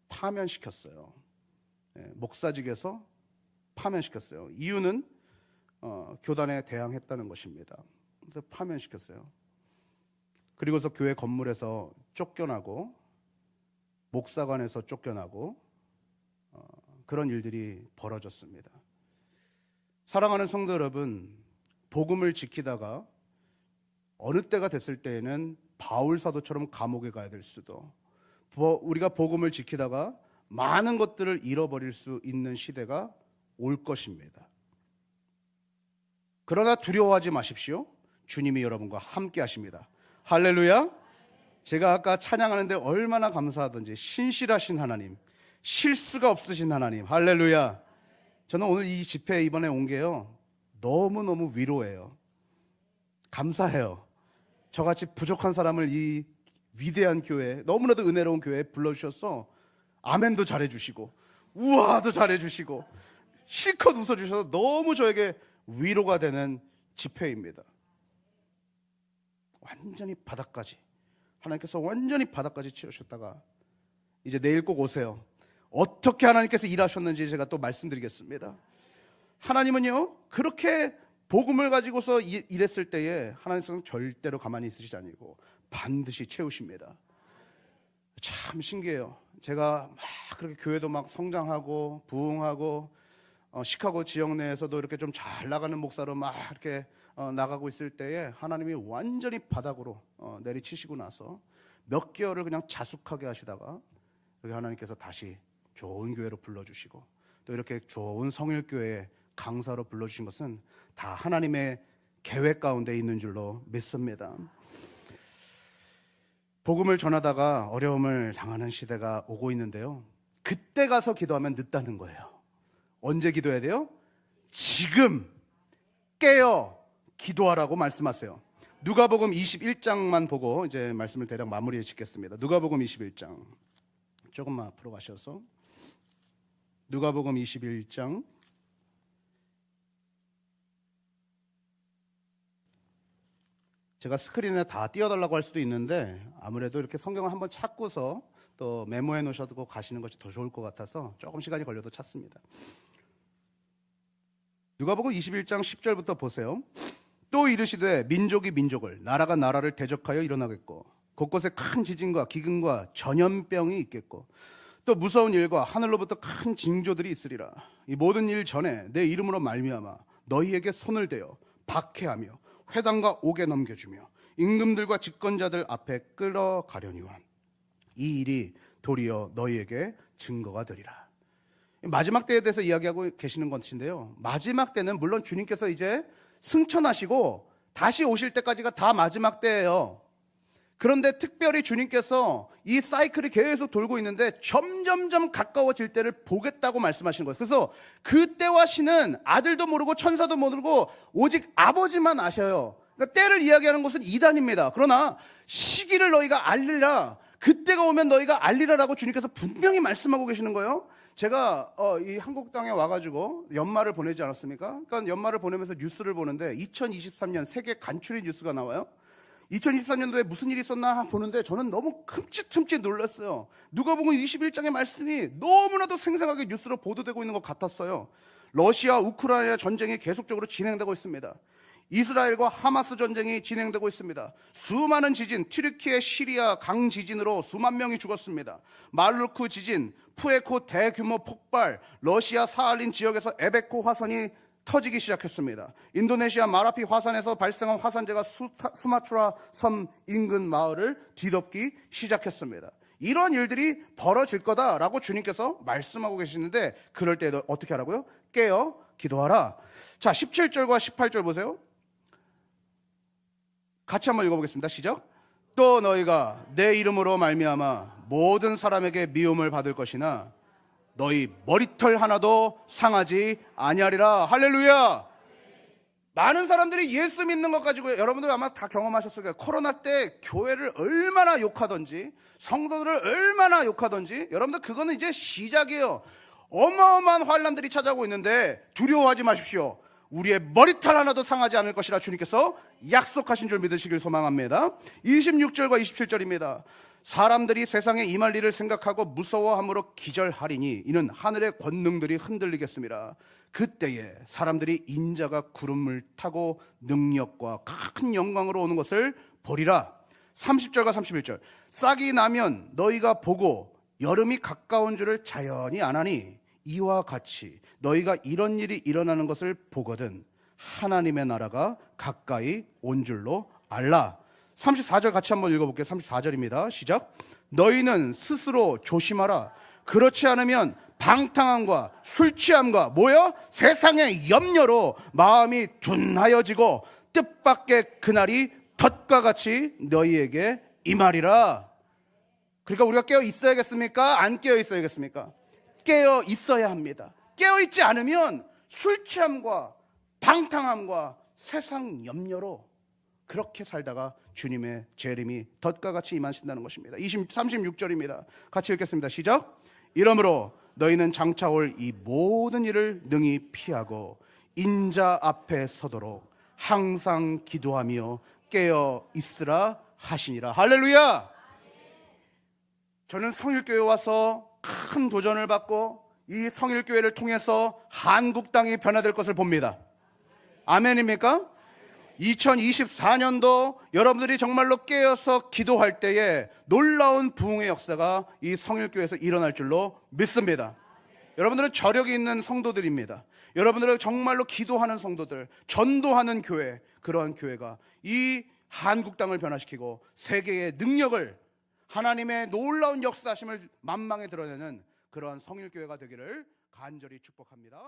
파면시켰어요. 목사직에서 파면시켰어요. 이유는 교단에 대항했다는 것입니다. 그래서 파면시켰어요. 그리고서 교회 건물에서 쫓겨나고 목사관에서 쫓겨나고 그런 일들이 벌어졌습니다. 사랑하는 성도 여러분, 복음을 지키다가 어느 때가 됐을 때에는 바울 사도처럼 감옥에 가야 될 수도, 우리가 복음을 지키다가 많은 것들을 잃어버릴 수 있는 시대가 올 것입니다. 그러나 두려워하지 마십시오. 주님이 여러분과 함께 하십니다. 할렐루야. 제가 아까 찬양하는데 얼마나 감사하던지, 신실하신 하나님, 실수가 없으신 하나님, 할렐루야. 저는 오늘 이 집회에 이번에 온 게요, 너무너무 위로해요. 감사해요. 저같이 부족한 사람을 이 위대한 교회, 너무나도 은혜로운 교회에 불러주셔서 아멘도 잘해주시고 우와도 잘해주시고 실컷 웃어주셔서 너무 저에게 위로가 되는 집회입니다. 완전히 바닥까지, 하나님께서 완전히 바닥까지 치우셨다가 이제 내일 꼭 오세요. 어떻게 하나님께서 일하셨는지 제가 또 말씀드리겠습니다. 하나님은요, 그렇게 복음을 가지고서 일했을 때에 하나님께서는 절대로 가만히 있으시지 아니고 반드시 채우십니다. 참 신기해요. 제가 막 그렇게 교회도 막 성장하고 부흥하고 시카고 지역 내에서도 이렇게 좀 잘 나가는 목사로 막 이렇게 나가고 있을 때에 하나님이 완전히 바닥으로 내리치시고 나서 몇 개월을 그냥 자숙하게 하시다가 여기 하나님께서 다시 좋은 교회로 불러주시고 또 이렇게 좋은 성일교회 강사로 불러주신 것은 다 하나님의 계획 가운데 있는 줄로 믿습니다. 복음을 전하다가 어려움을 당하는 시대가 오고 있는데요, 그때 가서 기도하면 늦다는 거예요. 언제 기도해야 돼요? 지금 깨어 기도하라고 말씀하세요. 누가복음 21장만 보고 이제 말씀을 대략 마무리해 짓겠습니다. 누가복음 21장 조금만 앞으로 가셔서 누가복음 21장 제가 스크린에 다 띄워달라고 할 수도 있는데 아무래도 이렇게 성경을 한번 찾고서 또 메모해 놓으셔도 가시는 것이 더 좋을 것 같아서 조금 시간이 걸려도 찾습니다. 누가복음 21장 10절부터 보세요. 또 이르시되 민족이 민족을 나라가 나라를 대적하여 일어나겠고 곳곳에 큰 지진과 기근과 전염병이 있겠고 또 무서운 일과 하늘로부터 큰 징조들이 있으리라. 이 모든 일 전에 내 이름으로 말미암아 너희에게 손을 대어 박해하며 회당과 옥에 넘겨주며 임금들과 집권자들 앞에 끌어가려니와 이 일이 도리어 너희에게 증거가 되리라. 마지막 때에 대해서 이야기하고 계시는 것인데요, 마지막 때는 물론 주님께서 이제 승천하시고 다시 오실 때까지가 다 마지막 때예요. 그런데 특별히 주님께서 이 사이클이 계속 돌고 있는데 점점점 가까워질 때를 보겠다고 말씀하시는 거예요. 그래서 그때와 시는 아들도 모르고 천사도 모르고 오직 아버지만 아셔요. 그러니까 때를 이야기하는 것은 이단입니다. 그러나 시기를 너희가 알리라, 그때가 오면 너희가 알리라라고 주님께서 분명히 말씀하고 계시는 거예요. 제가 이 한국 땅에 와가지고 연말을 보내지 않았습니까? 그러니까 연말을 보내면서 뉴스를 보는데 2023년 세계 간추린 뉴스가 나와요. 2023년도에 무슨 일이 있었나 보는데 저는 너무 큼칫큼칫 놀랐어요. 누가복음 21장의 말씀이 너무나도 생생하게 뉴스로 보도되고 있는 것 같았어요. 러시아 우크라이나 전쟁이 계속적으로 진행되고 있습니다. 이스라엘과 하마스 전쟁이 진행되고 있습니다. 수많은 지진, 튀르키예 시리아 강지진으로 수만 명이 죽었습니다. 말루크 지진, 푸에코 대규모 폭발, 러시아 사할린 지역에서 에베코 화산이 터지기 시작했습니다. 인도네시아 마라피 화산에서 발생한 화산재가 수마트라 섬 인근 마을을 뒤덮기 시작했습니다. 이런 일들이 벌어질 거다라고 주님께서 말씀하고 계시는데 그럴 때 어떻게 하라고요? 깨어 기도하라. 자, 17절과 18절 보세요. 같이 한번 읽어보겠습니다. 시작. 또 너희가 내 이름으로 말미암아 모든 사람에게 미움을 받을 것이나 너희 머리털 하나도 상하지 아니하리라. 할렐루야. 많은 사람들이 예수 믿는 것 가지고 여러분들 아마 다 경험하셨을 거예요. 코로나 때 교회를 얼마나 욕하던지 성도들을 얼마나 욕하던지. 여러분들 그거는 이제 시작이에요. 어마어마한 환난들이 찾아오고 있는데 두려워하지 마십시오. 우리의 머리털 하나도 상하지 않을 것이라 주님께서 약속하신 줄 믿으시길 소망합니다. 26절과 27절입니다. 사람들이 세상에 임할 일을 생각하고 무서워함으로 기절하리니 이는 하늘의 권능들이 흔들리겠습니다. 그때에 사람들이 인자가 구름을 타고 능력과 큰 영광으로 오는 것을 보리라. 30절과 31절. 싹이 나면 너희가 보고 여름이 가까운 줄을 자연히 아나니 이와 같이 너희가 이런 일이 일어나는 것을 보거든 하나님의 나라가 가까이 온 줄로 알라. 34절 같이 한번 읽어볼게요. 34절입니다. 시작. 너희는 스스로 조심하라. 그렇지 않으면 방탕함과 술취함과 뭐요? 세상의 염려로 마음이 둔하여지고 뜻밖의 그날이 덫과 같이 너희에게 임하리라. 그러니까 우리가 깨어 있어야겠습니까? 안 깨어 있어야겠습니까? 깨어 있어야 합니다. 깨어 있지 않으면 술취함과 방탕함과 세상 염려로 그렇게 살다가 주님의 재림이 덫과 같이 임하신다는 것입니다. 36절입니다. 같이 읽겠습니다. 시작. 이러므로 너희는 장차 올 이 모든 일을 능히 피하고 인자 앞에 서도록 항상 기도하며 깨어 있으라 하시니라. 할렐루야. 저는 성일교회 와서 큰 도전을 받고 이 성일교회를 통해서 한국 땅이 변화될 것을 봅니다. 아멘입니까? 2024년도 여러분들이 정말로 깨어서 기도할 때에 놀라운 부흥의 역사가 이 성일교회에서 일어날 줄로 믿습니다. 여러분들은 저력이 있는 성도들입니다. 여러분들은 정말로 기도하는 성도들, 전도하는 교회, 그러한 교회가 이 한국 땅을 변화시키고 세계의 능력을, 하나님의 놀라운 역사하심을 만방에 드러내는 그러한 성일교회가 되기를 간절히 축복합니다.